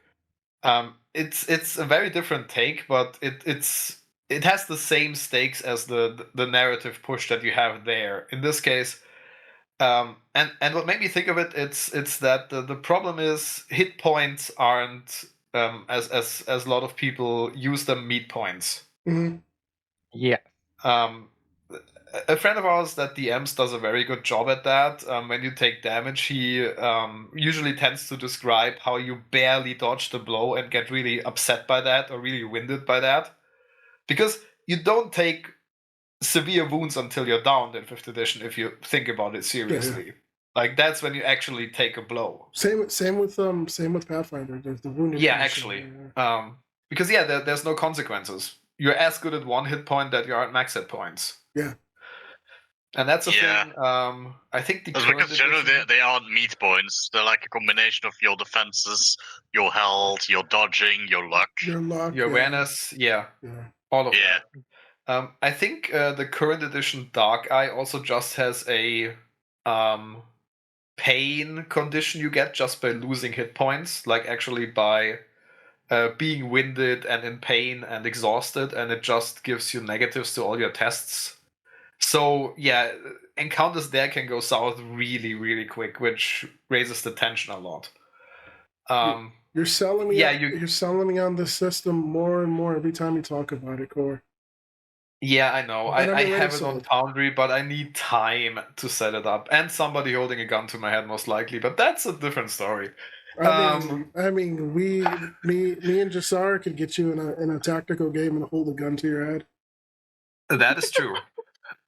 it's a very different take, but it has the same stakes as the narrative push that you have there. In this case, and what made me think of it, it's that the problem is hit points aren't as a lot of people use them meat points. Mm-hmm. Yeah. A friend of ours that DMs does a very good job at that. When you take damage, he usually tends to describe how you barely dodge the blow and get really upset by that or really winded by that. Because you don't take severe wounds until you're downed in 5th edition if you think about it seriously. Yeah. Like, that's when you actually take a blow. Same with Pathfinder. There's the wounded. Yeah, actually. Because there's no consequences. You're as good at 1 hit point that you are at max hit points. Yeah. And that's a thing. I think because generally they aren't meat points. They're like a combination of your defenses, your health, your dodging, your luck. Your awareness, all of that. I think the current edition Dark Eye also just has a pain condition you get just by losing hit points, like actually by being winded and in pain and exhausted, and it just gives you negatives to all your tests. So yeah, encounters there can go south really, really quick, which raises the tension a lot. You're selling me. You're selling me on the system more and more every time you talk about it, Core. Yeah, I know. I have it on Foundry, but I need time to set it up, and somebody holding a gun to my head, most likely. But that's a different story. I mean, me and Jesaera could get you in a tactical game and hold a gun to your head. That is true.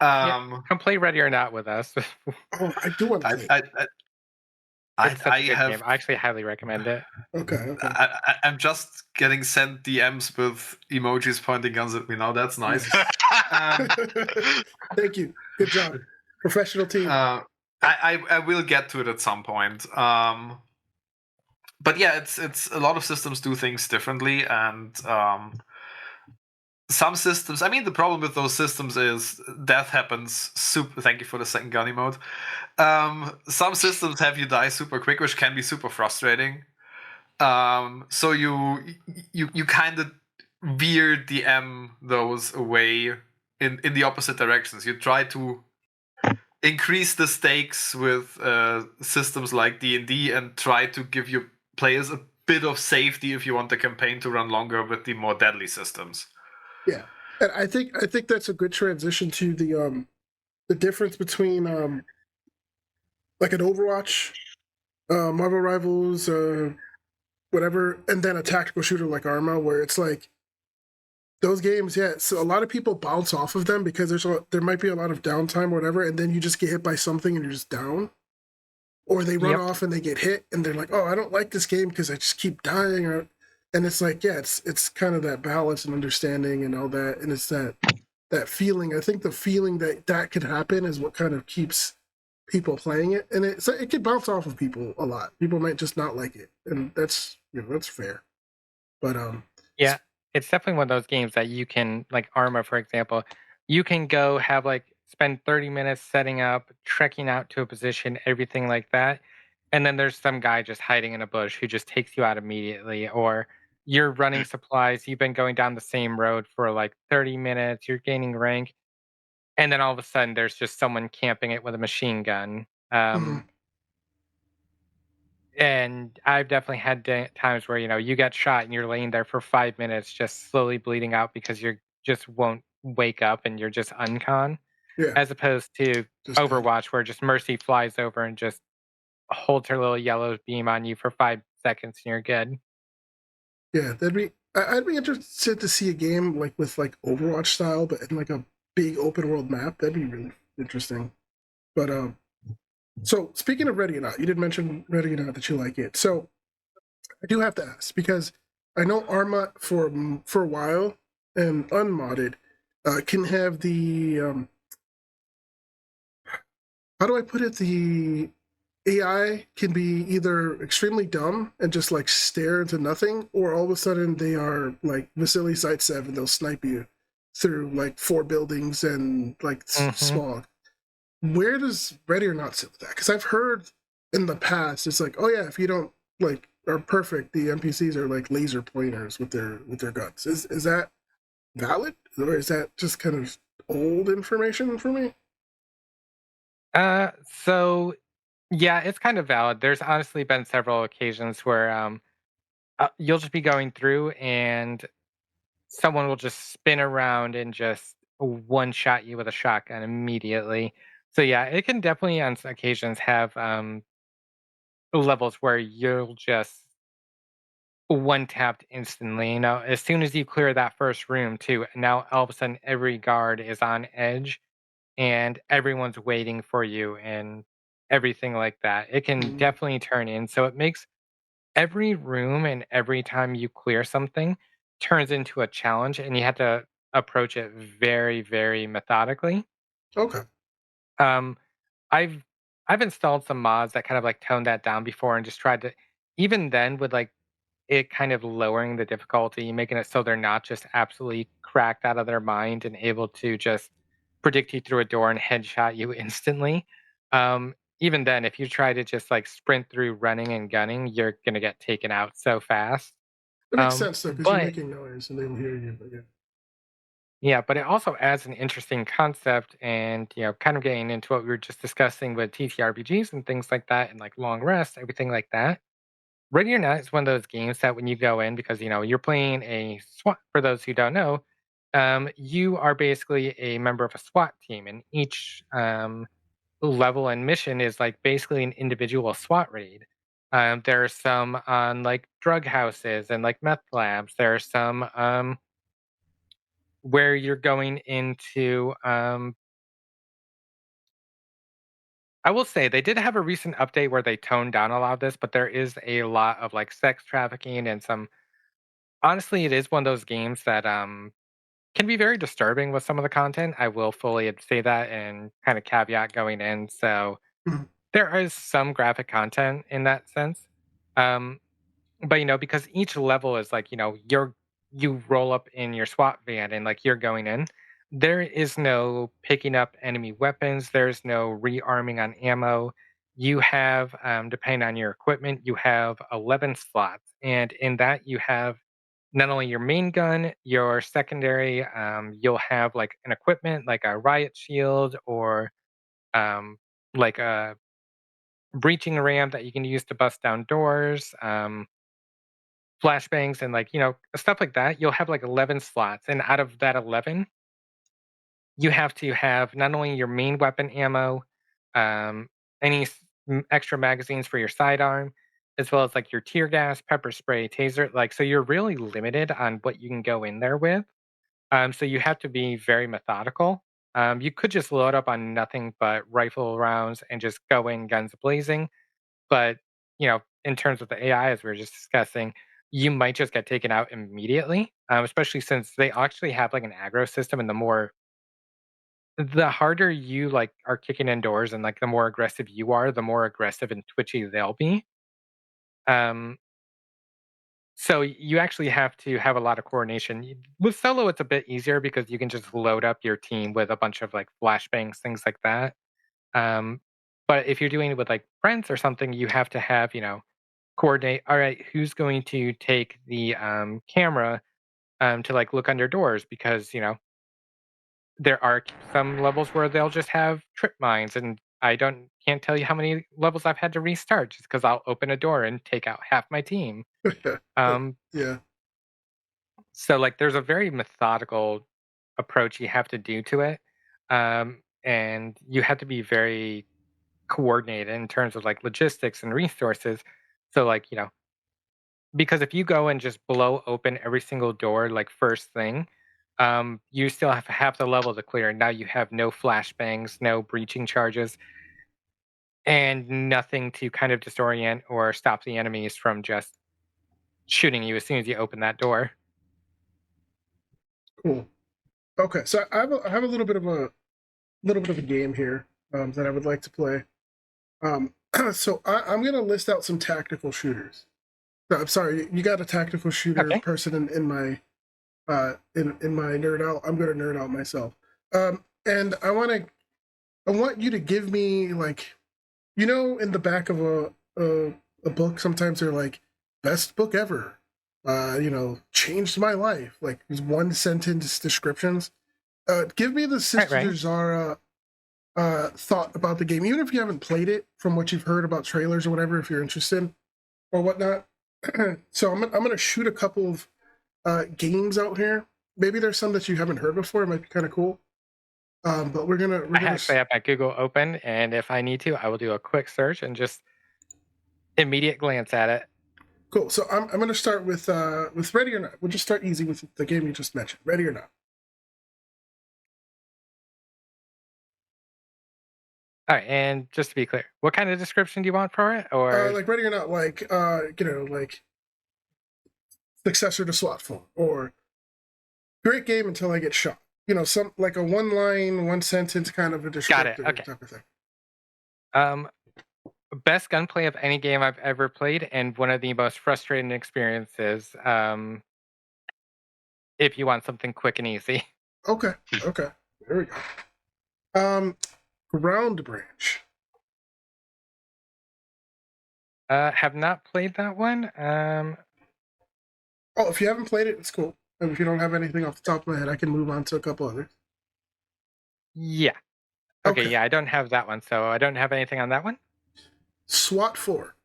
Come play Ready or Not with us. I do want to play. It's such a good game. I actually highly recommend it. Okay. I'm just getting sent DMs with emojis pointing guns at me now. That's nice. Thank you. Good job. Professional team. I will get to it at some point. But yeah, it's a lot of systems do things differently, and some systems. I mean, the problem with those systems is death happens super. Thank you for the second gun emote. Some systems have you die super quick, which can be super frustrating. So you kind of veer DM those away in the opposite directions. You try to increase the stakes with systems like D&D and try to give your players a bit of safety if you want the campaign to run longer with the more deadly systems. Yeah, and I think that's a good transition to the difference between like an Overwatch, Marvel Rivals, whatever, and then a tactical shooter like Arma, where it's like those games. Yeah, so a lot of people bounce off of them because there might be a lot of downtime or whatever, and then you just get hit by something and you're just down. Or they run off and they get hit and they're like, oh, I don't like this game because I just keep dying. And it's like, yeah, it's kind of that balance and understanding and all that. And it's that feeling. I think the feeling that could happen is what kind of keeps people playing it. And it can bounce off of people a lot. People might just not like it. And that's fair. But yeah, it's definitely one of those games that you can, like Arma, for example, you can go spend 30 minutes setting up, trekking out to a position, everything like that. and then there's some guy just hiding in a bush who just takes you out immediately, or you're running supplies, you've been going down the same road for like 30 minutes, you're gaining rank, and then all of a sudden there's just someone camping it with a machine gun. Mhm. And I've definitely had times where, you get shot and you're laying there for 5 minutes just slowly bleeding out because you just won't wake up and you're just uncon, Yeah, as opposed to just dead. Overwatch where just Mercy flies over and just holds her little yellow beam on you for 5 seconds and you're good. Yeah, I'd be interested to see a game like with like Overwatch style, but in like a big open world map. That'd be really interesting. But so speaking of Ready or Not, you did mention Ready or Not that you like it. So I do have to ask because I know Arma for a while and unmodded can have the how do I put it? The AI can be either extremely dumb and just like stare into nothing, or all of a sudden they are like Vasily Zaitsev and they'll snipe you through like 4 buildings and like Hmm. smog. Where does Ready or Not sit with that? Because I've heard in the past it's like, oh yeah, if you don't like are perfect, the NPCs are like laser pointers with their guns. Is that valid, or is that just kind of old information for me? So yeah, it's kind of valid. There's honestly been several occasions where you'll just be going through and someone will just spin around and just one shot you with a shotgun immediately. So yeah, it can definitely on occasions have levels where you'll just one tapped instantly. As soon as you clear that first room too, now all of a sudden every guard is on edge and everyone's waiting for you and everything like that. It can Mm, definitely turn in. So it makes every room and every time you clear something turns into a challenge and you have to approach it very, very methodically. okay. Um, I've I've installed some mods that kind of like tone that down before and just tried to even then with like it kind of lowering the difficulty, making it so they're not just absolutely cracked out of their mind and able to just predict you through a door and headshot you instantly. Even then, if you try to just like sprint through running and gunning, you're gonna get taken out so fast. It makes sense though, because you're But making noise and they will hear you. But yeah. yeah, but it also adds an interesting concept and kind of getting into what we were just discussing with TTRPGs and things like that and like long rest, everything like that. Ready or Not is one of those games that when you go in, because you're playing a SWAT. For those who don't know, you are basically a member of a SWAT team, and each level and mission is like basically an individual SWAT raid. There are some on like drug houses and like meth labs. There are some where you're going into. I will say they did have a recent update where they toned down a lot of this, but there is a lot of like sex trafficking and some. Honestly, it is one of those games that can be very disturbing with some of the content. I will fully say that and kind of caveat going in. So Mhm. there is some graphic content in that sense. Um, but because each level is like, you roll up in your SWAT van and like you're going in. There is no picking up enemy weapons. There's no rearming on ammo. You have, depending on your equipment, you have 11 slots, and in that you have not only your main gun, your secondary, you'll have like an equipment like a riot shield or um, like a breaching ram that you can use to bust down doors, flashbangs, and like, stuff like that. You'll have like 11 slots. And out of that 11, you have to have not only your main weapon ammo, any extra magazines for your sidearm, as well as like your tear gas, pepper spray, taser. Like, so you're really limited on what you can go in there with. So you have to be very methodical. You could just load up on nothing but rifle rounds and just go in guns blazing. But in terms of the AI, as we were just discussing, you might just get taken out immediately. Especially since they actually have like an aggro system, and the harder you like are kicking indoors, and like the more aggressive you are, the more aggressive and twitchy they'll be. Um, So you actually have to have a lot of coordination. With solo, it's a bit easier because you can just load up your team with a bunch of like flashbangs, things like that. Um, But if you're doing it with like friends or something, you have to have, coordinate. All right, who's going to take the camera to like look under doors because there are some levels where they'll just have trip mines, and can't tell you how many levels I've had to restart just because I'll open a door and take out half my team. Yeah. So like there's a very methodical approach you have to do to it. And you have to be very coordinated in terms of like logistics and resources. So like, because if you go and just blow open every single door like first thing, you still have half the level to clear. Now you have no flashbangs, no breaching charges, and nothing to kind of disorient or stop the enemies from just shooting you as soon as you open that door. Cool. Okay, so I have a little bit of a game here that I would like to play. So I'm gonna list out some tactical shooters. No, I'm sorry, you got a tactical shooter Okay. person in my in my nerd out. I'm gonna nerd out myself. And I want you to give me like, in the back of a book, sometimes they're like best book ever. Changed my life. Like these one sentence descriptions. Give me the Sister Right. Jesaera thought about the game, even if you haven't played it, from what you've heard about trailers or whatever, if you're interested or whatnot. So I'm gonna shoot a couple of games out here. Maybe there's some that you haven't heard before. It might be kind of cool. But we're gonna I actually have my Google open, and if I need to, I will do a quick search and just immediate glance at it. cool. So I'm gonna start with Ready or Not. We'll just start easy with the game you just mentioned. Ready or Not. All right, and just to be clear, what kind of description do you want for it? Or Like Ready or Not, like like successor to SWAT phone, or great game until I get shot. Some like a one line, one sentence kind of a descriptor okay. type of thing. Best gunplay of any game I've ever played, and one of the most frustrating experiences. If you want something quick and easy. Okay. There we go. Ground Branch. Have not played that one. Oh, if you haven't played it, it's cool. And if you don't have anything off the top of my head, I can move on to a couple others. Yeah. Okay, yeah, I don't have that one, so I don't have anything on that one. SWAT 4.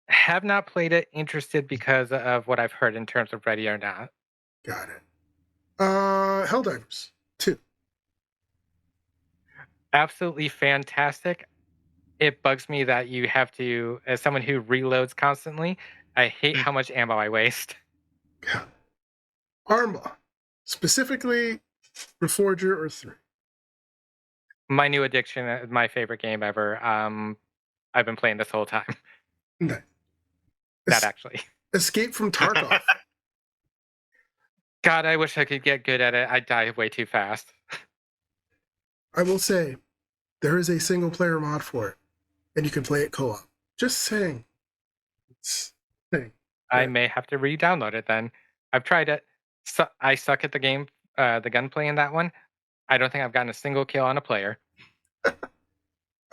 Have not played it, interested because of what I've heard in terms of Ready or Not. Got it. Helldivers 2. Absolutely fantastic. It bugs me that you have to, as someone who reloads constantly, I hate how much ammo I waste. Got it. Arma. Specifically, Reforger or 3. My new addiction, my favorite game ever. I've been playing this whole time. Nice. That actually. Escape from Tarkov. God, I wish I could get good at it. I die way too fast. I will say, there is a single player mod for it, and you can play it co-op. Just saying. I may have to re-download it then. I've tried it. I suck at the game, the gunplay in that one. I don't think I've gotten a single kill on a player.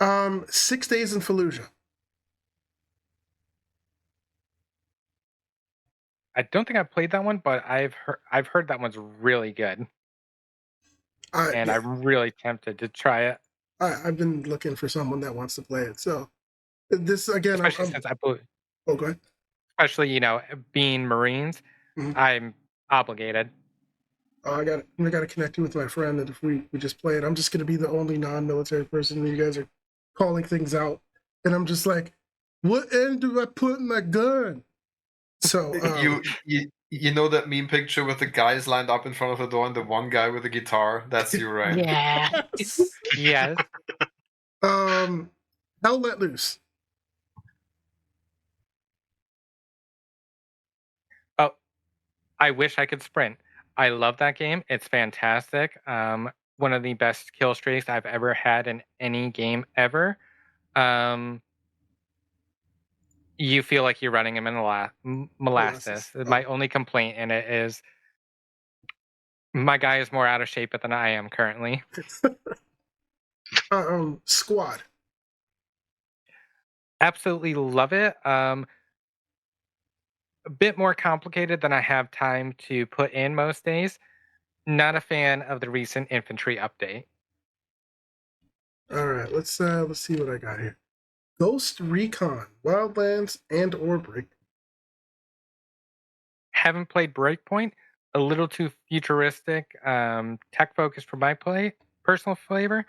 6 Days in Fallujah. I don't think I've played that one, but I've heard that one's really good. And yeah. I'm really tempted to try it. I've been looking for someone that wants to play it. So this again, especially since I believe. Oh, go ahead. Especially being Marines, I'm obligated. I got to connect you with my friend, and if we just play it, I'm just gonna be the only non-military person, and you guys are calling things out, and I'm just like, what end do I put in my gun? So you know that meme picture with the guys lined up in front of the door and the one guy with the guitar? That's you, right? Yeah. Yes. Hell Let Loose. Oh, I wish I could sprint. I love that game. It's fantastic. One of the best kill streaks I've ever had in any game ever. You feel like you're running him in molasses. Oh. My only complaint in it is my guy is more out of shape than I am currently. Squad. Absolutely love it. A bit more complicated than I have time to put in most days. Not a fan of the recent infantry update. All right, let's see what I got here. Ghost Recon, Wildlands, and or Break. Haven't played Breakpoint. A little too futuristic, tech focused for my personal flavor.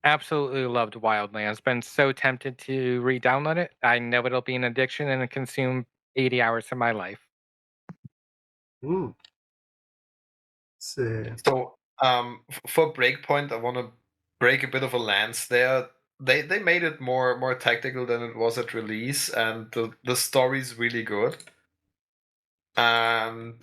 Absolutely loved Wildlands. Been so tempted to re-download it. I know it'll be an addiction and consume 80 hours of my life. Let's see. So for Breakpoint, I want to break a bit of a lance there. They made it more tactical than it was at release, and the story's really good. And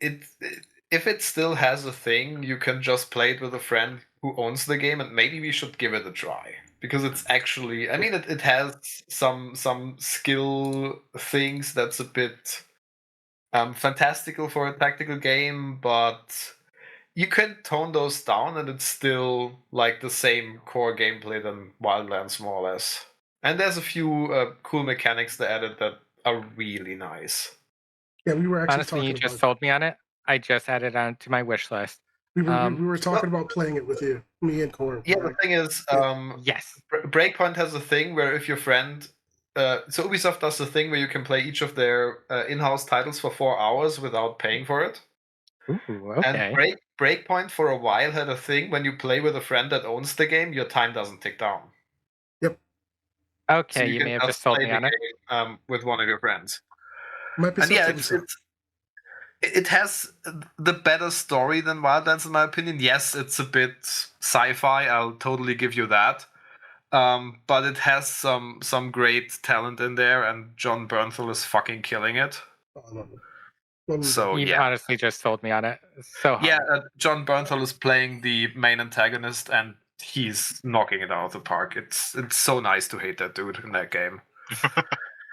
if it still has a thing, you can just play it with a friend who owns the game, and maybe we should give it a try, because it's actually, I mean, it has some skill things that's a bit fantastical for a tactical game, but you can tone those down and it's still like the same core gameplay than Wildlands, more or less. And there's a few cool mechanics they added that are really nice. Yeah, we were actually Honestly, talking you about just sold me on it. I just added it onto my wish list. we were talking about playing it with you, me and Corey. Yeah, the thing is, Yes. Breakpoint has a thing where if your friend, so Ubisoft does a thing where you can play each of their in-house titles for 4 hours without paying for it. Ooh, okay. And Breakpoint for a while had a thing when you play with a friend that owns the game, your time doesn't tick down. Okay, So you can may have just sold play me the on it. game, with one of your friends. Might be And yeah, something it has the better story than Wildlands, in my opinion. Yes, it's a bit sci-fi. I'll totally give you that. But it has some great talent in there, and John Bernthal is fucking killing it. So You yeah, honestly just sold me on it. So hard. yeah. John Bernthal is playing the main antagonist, and he's knocking it out of the park. It's so nice to hate that dude in that game.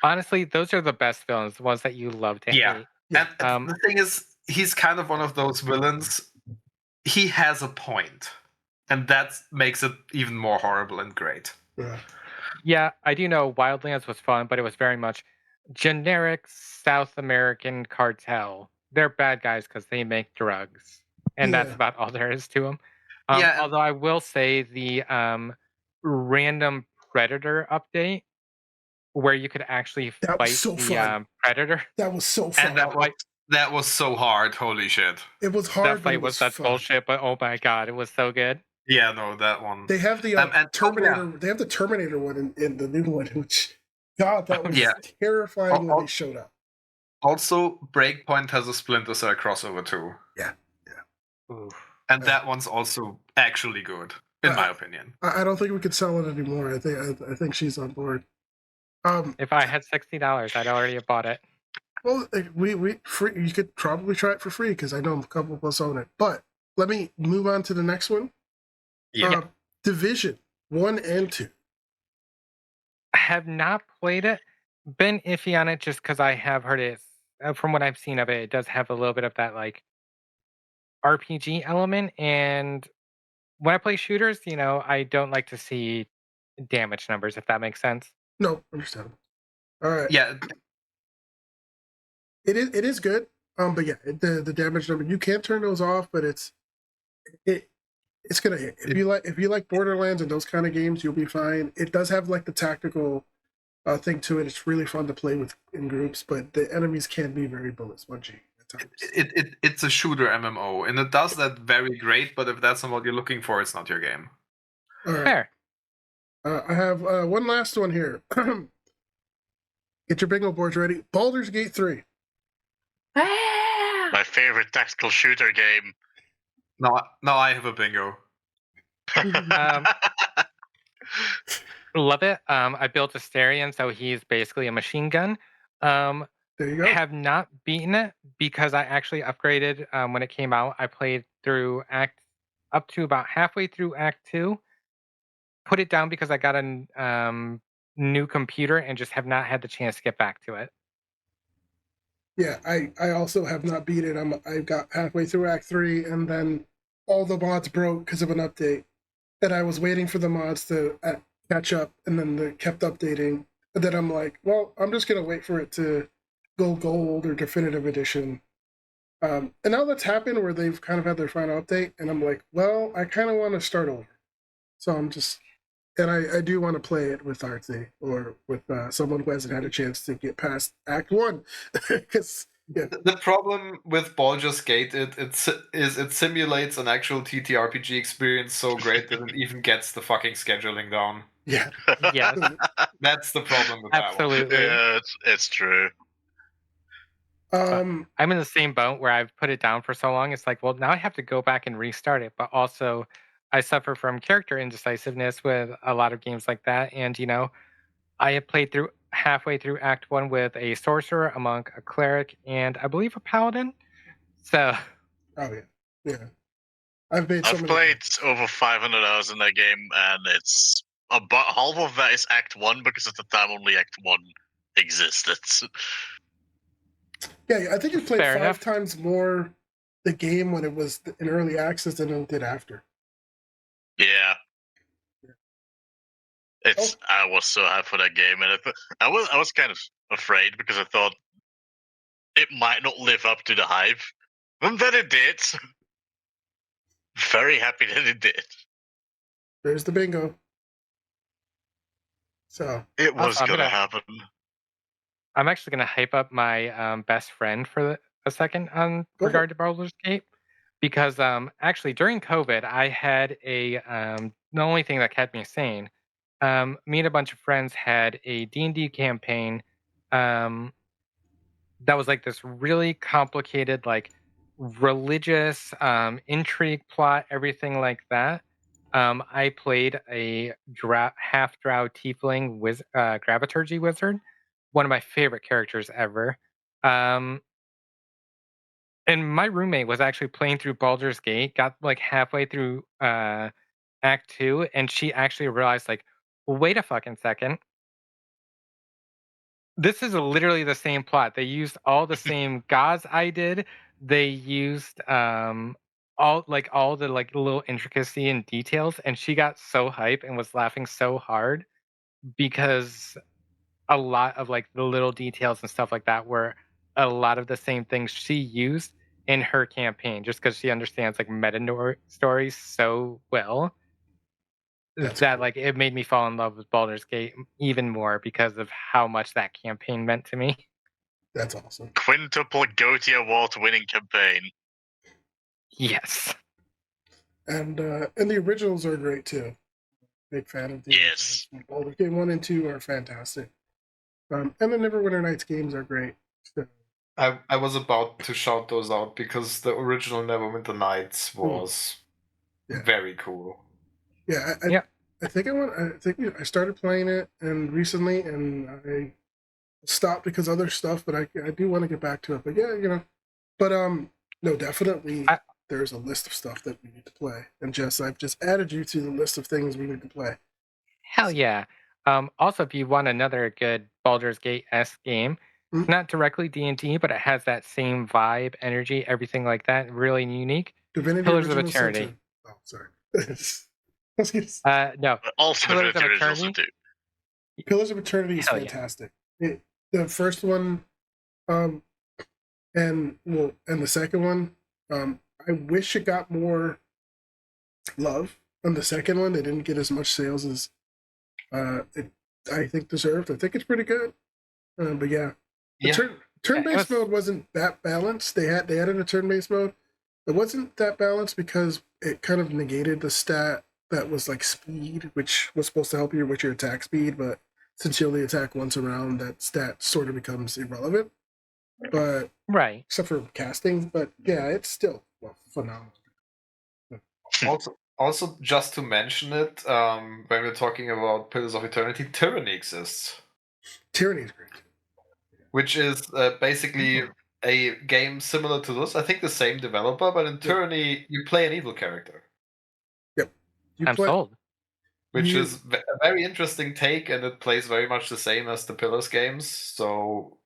Honestly, those are the best villains, the ones that you love to hate. And the thing is, he's kind of one of those villains. He has a point, and that makes it even more horrible and great. Yeah, I do know Wildlands was fun, but it was very much generic South American cartel. They're bad guys because they make drugs, and that's about all there is to them. Although I will say the random Predator update, where you could actually That was fight so the fun. Predator. That was so fun. And that was so hard. Holy shit! It was hard. That fight was that bullshit, but oh my god, it was so good. Yeah, no, that one. They have the Terminator. They have the Terminator one in the new one, which God, that was terrifying when they showed up. Also, Breakpoint has a Splinter Cell crossover too. Yeah. Oof. And that one's also actually good, in my opinion. I don't think we could sell it anymore. I think she's on board. If I had $60, I'd already have bought it. Well, we free. You could probably try it for free because I know a couple of us own it. But let me move on to the next one. Yeah. Division 1 and 2. I have not played it. Been iffy on it just because I have heard it. From what I've seen of it, it does have a little bit of that like RPG element. And when I play shooters, I don't like to see damage numbers, if that makes sense. No, understandable. All right. Yeah. It is good. But yeah, the damage number, you can turn those off, but it's gonna hit. If you like Borderlands and those kind of games, you'll be fine. It does have like the tactical thing to it. It's really fun to play with in groups, but the enemies can be very bullet spongy at times. It's a shooter MMO, and it does that very great. But if that's not what you're looking for, it's not your game. All right. Fair. I have one last one here. Get your bingo boards ready. Baldur's Gate 3. My favorite tactical shooter game. Now I have a bingo. Love it. I built a Asterion, so he's basically a machine gun. There you go. Have not beaten it because I actually upgraded when it came out. I played through up to about halfway through Act 2. Put it down because I got a new computer and just have not had the chance to get back to it. Yeah, I also have not beat it. I got halfway through Act 3, and then all the mods broke because of an update. and I was waiting for the mods to catch up, and then they kept updating. And then I'm like, well, I'm just gonna wait for it to go gold or definitive edition. And now that's happened where they've kind of had their final update, and I'm like, well, I kind of want to start over. So I'm just, and I do want to play it with Artsy or with someone who hasn't had a chance to get past Act 1. Because The problem with Baldur's Gate it simulates an actual TTRPG experience so great that it even gets the fucking scheduling down. yeah, Yes, That's the problem with that one. absolutely. Yeah, it's true. I'm in the same boat where I've put it down for so long. It's like, well, now I have to go back and restart it. But also, I suffer from character indecisiveness with a lot of games like that. And, I have played through halfway through Act 1 with a sorcerer, a monk, a cleric, and I believe a paladin. So, oh yeah. I've made so I've many played games. over 500 hours in that game, and it's about half of that is Act 1 because at the time only Act 1 existed. Yeah, I think you played Fair 5 enough. times more the game when it was in early access than it did after. Yeah. I was so hyped for that game, and I was kind of afraid because I thought it might not live up to the hype, and then it did. Very happy that it did. There's the bingo. So It was Also, gonna happen. I'm actually going to hype up my best friend for a second on Go for regard to Baldur's Gate. Because actually, during COVID, I had the only thing that kept me sane. Me and a bunch of friends had a D&D campaign um, that was like this really complicated, like religious intrigue plot, everything like that. I played a half drow tiefling graviturgy wizard, one of my favorite characters ever. Um, and my roommate was actually playing through Baldur's Gate, got like halfway through Act 2, and she actually realized, like, wait a fucking second. This is literally the same plot. They used all the same gods I did. They used all the like little intricacy and details, and she got so hype and was laughing so hard because a lot of like the little details and stuff like that were a lot of the same things she used in her campaign, just because she understands like stories so well that's that cool. like it made me fall in love with Baldur's Gate even more because of how much that campaign meant to me. That's awesome. Quintuple Goatee Award winning campaign. Yes. And the originals are great too. Big fan of the Yes. originals. Baldur's Gate 1 and 2 are fantastic. And the Neverwinter Nights games are great. So, I was about to shout those out because the original Neverwinter Nights was Yeah. very cool. yeah, I think I started playing it and recently, and I stopped because other stuff. But I do want to get back to it. But yeah, But no, definitely there's a list of stuff that we need to play. And Jess, I've just added you to the list of things we need to play. Hell yeah. Also, if you want another good Baldur's Gate-esque game, it's not directly D&D, but it has that same vibe, energy, everything like that, really unique. Divinity Pillars of Original Sin Eternity. 2. Oh, sorry. No. Also, Pillars the of originals Eternity? too. Pillars of Eternity is Hell yeah. fantastic. The first one, and the second one, I wish it got more love. On the second one, they didn't get as much sales as it, I think, deserved. I think it's pretty good. But yeah, turn-based mode wasn't that balanced. They added a turn-based mode. It wasn't that balanced because it kind of negated the stat that was like speed, which was supposed to help you with your attack speed, but since you only attack once around, that stat sort of becomes irrelevant. But Right. except for casting, but yeah, it's still phenomenal. Also, just to mention it, when we're talking about Pillars of Eternity, Tyranny exists. Tyranny is great. Which is basically a game similar to this. I think the same developer, but in Tyranny, you play an evil character. Yep. I'm sold. Which is a very interesting take, and it plays very much the same as the Pillars games. So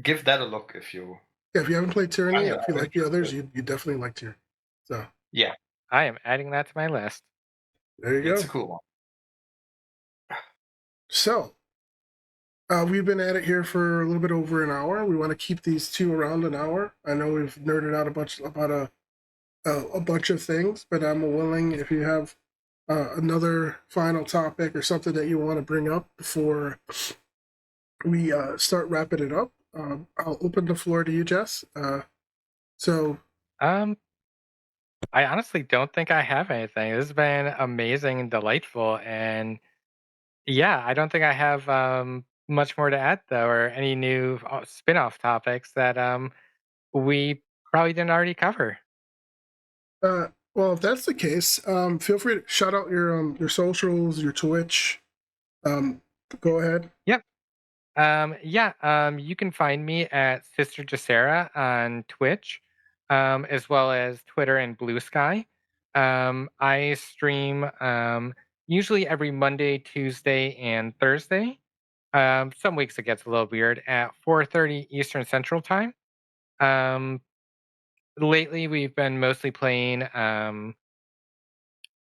give that a look if you... Yeah, if you haven't played Tyranny, if you like the others, you definitely like Tyranny. So yeah. I am adding that to my list. There you go. It's a cool one. So, we've been at it here for a little bit over an hour. We want to keep these two around an hour. I know we've nerded out a bunch about a bunch of things, but I'm willing if you have another final topic or something that you want to bring up before we start wrapping it up. I'll open the floor to you, Jess. I honestly don't think I have anything. This has been amazing and delightful, and yeah, I don't think I have much more to add though, or any new spin-off topics that we probably didn't already cover. Well, if that's the case, feel free to shout out your socials, your Twitch. Go ahead. Yep. You can find me at Sister Jesaera on Twitch, as well as Twitter and Blue Sky. I stream usually every Monday, Tuesday, and Thursday. Some weeks it gets a little weird at 4:30 Eastern Central Time. Lately, we've been mostly playing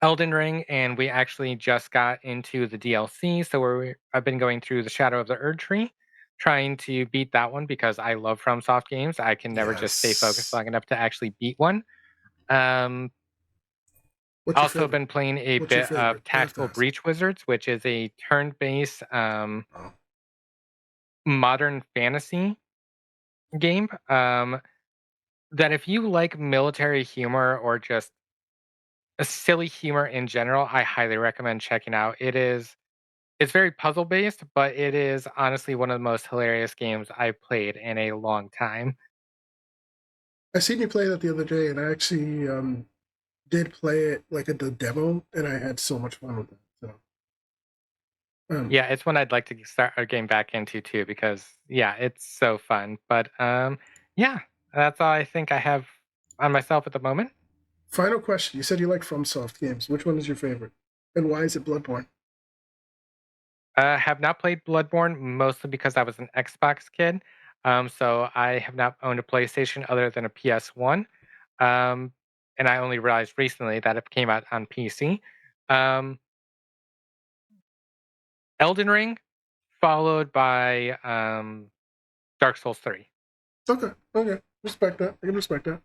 Elden Ring, and we actually just got into the DLC. So I've been going through the Shadow of the Erd Tree, trying to beat that one because I love FromSoft games. I can never just stay focused long enough to actually beat one. Also been playing a bit of Tactical Breach Wizards, which is a turn-based modern fantasy game. That if you like military humor or just a silly humor in general, I highly recommend checking out. It's very puzzle based, but it is honestly one of the most hilarious games I've played in a long time. I seen you play that the other day, and I actually did play it like at the demo, and I had so much fun with it. So, yeah, it's one I'd like to start a game back into too, because yeah, it's so fun. But yeah, that's all I think I have on myself at the moment. Final question: you said you like FromSoft games. Which one is your favorite, and why is it Bloodborne? Have not played Bloodborne, mostly because I was an Xbox kid. So I have not owned a PlayStation other than a PS1. And I only realized recently that it came out on PC. Elden Ring, followed by Dark Souls 3. Okay. Respect that. I can respect that.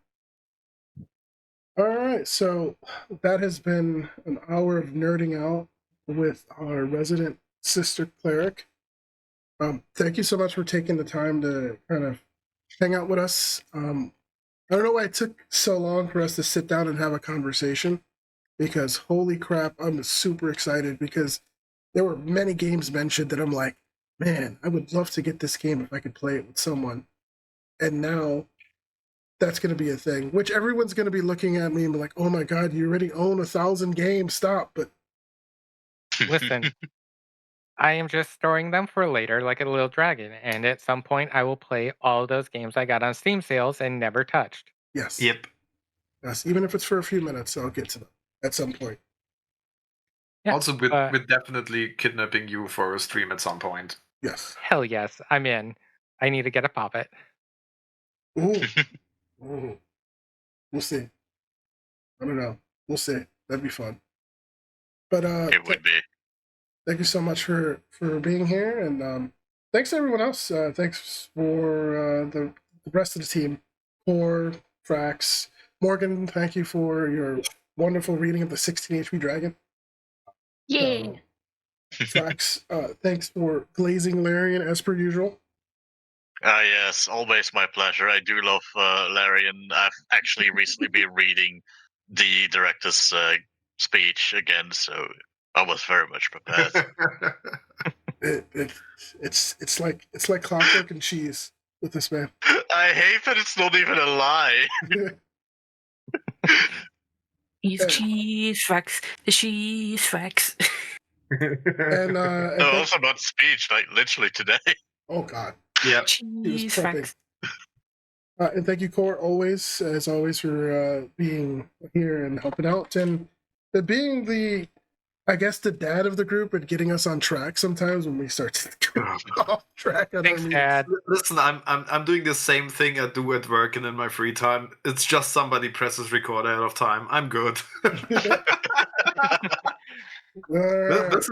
All right, so that has been an hour of nerding out with our resident sister cleric. Thank you so much for taking the time to kind of hang out with us. I don't know why it took so long for us to sit down and have a conversation, because holy crap, I'm super excited because there were many games mentioned that I'm like, man, I would love to get this game if I could play it with someone. And now that's going to be a thing, which everyone's going to be looking at me and be like, oh my God, you already own 1,000 games. Stop. But listen, I am just storing them for later like a little dragon. And at some point, I will play all those games I got on Steam sales and never touched. Yes. Yep. Yes. Even if it's for a few minutes, I'll get to them at some point. Yeah, also, we're definitely kidnapping you for a stream at some point. Yes. Hell yes. I'm in. I need to get a poppet. Ooh. Ooh. We'll see. I don't know. We'll see. That'd be fun. But it would be. Thank you so much for being here, and thanks to everyone else. Thanks for the rest of the team. Core, Frax, Morgan. Thank you for your wonderful reading of the 16 HP Dragon. Yeah. Frax, thanks for glazing Larian as per usual. Yes, always my pleasure. I do love Larry, and I've actually recently been reading the director's speech again, so I was very much prepared. It's like clockwork and cheese with this man. I hate that it's not even a lie. He's cheese Frax. The cheese Frax. And no, also about speech, like literally today. Oh God. Yeah. Cheese Frax. And thank you, Core, as always, for being here and helping out, and being the dad of the group and getting us on track sometimes when we start to go off track. Thanks, Dad. Listen, I'm doing the same thing I do at work and in my free time. It's just somebody presses record ahead of time. I'm good. This is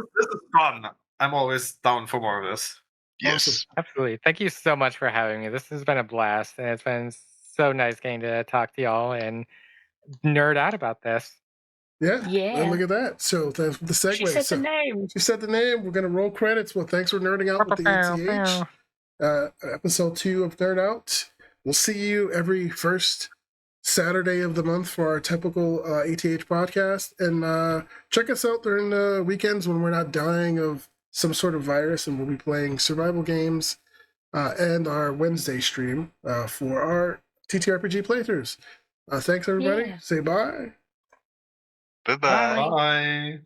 fun. I'm always down for more of this. Yes. Awesome. Absolutely. Thank you so much for having me. This has been a blast, and it's been so nice getting to talk to y'all and nerd out about this. Yeah. Yeah. Well, look at that. So the segue. She said so, the name. She said the name. We're gonna roll credits. Well, thanks for nerding out with the ATH. Episode 2 of Nerd Out. We'll see you every first Saturday of the month for our typical ATH podcast, and check us out during the weekends when we're not dying of some sort of virus, and we'll be playing survival games, and our Wednesday stream for our TTRPG playthroughs. Thanks everybody. Yeah. Say bye. Bye-bye. Bye.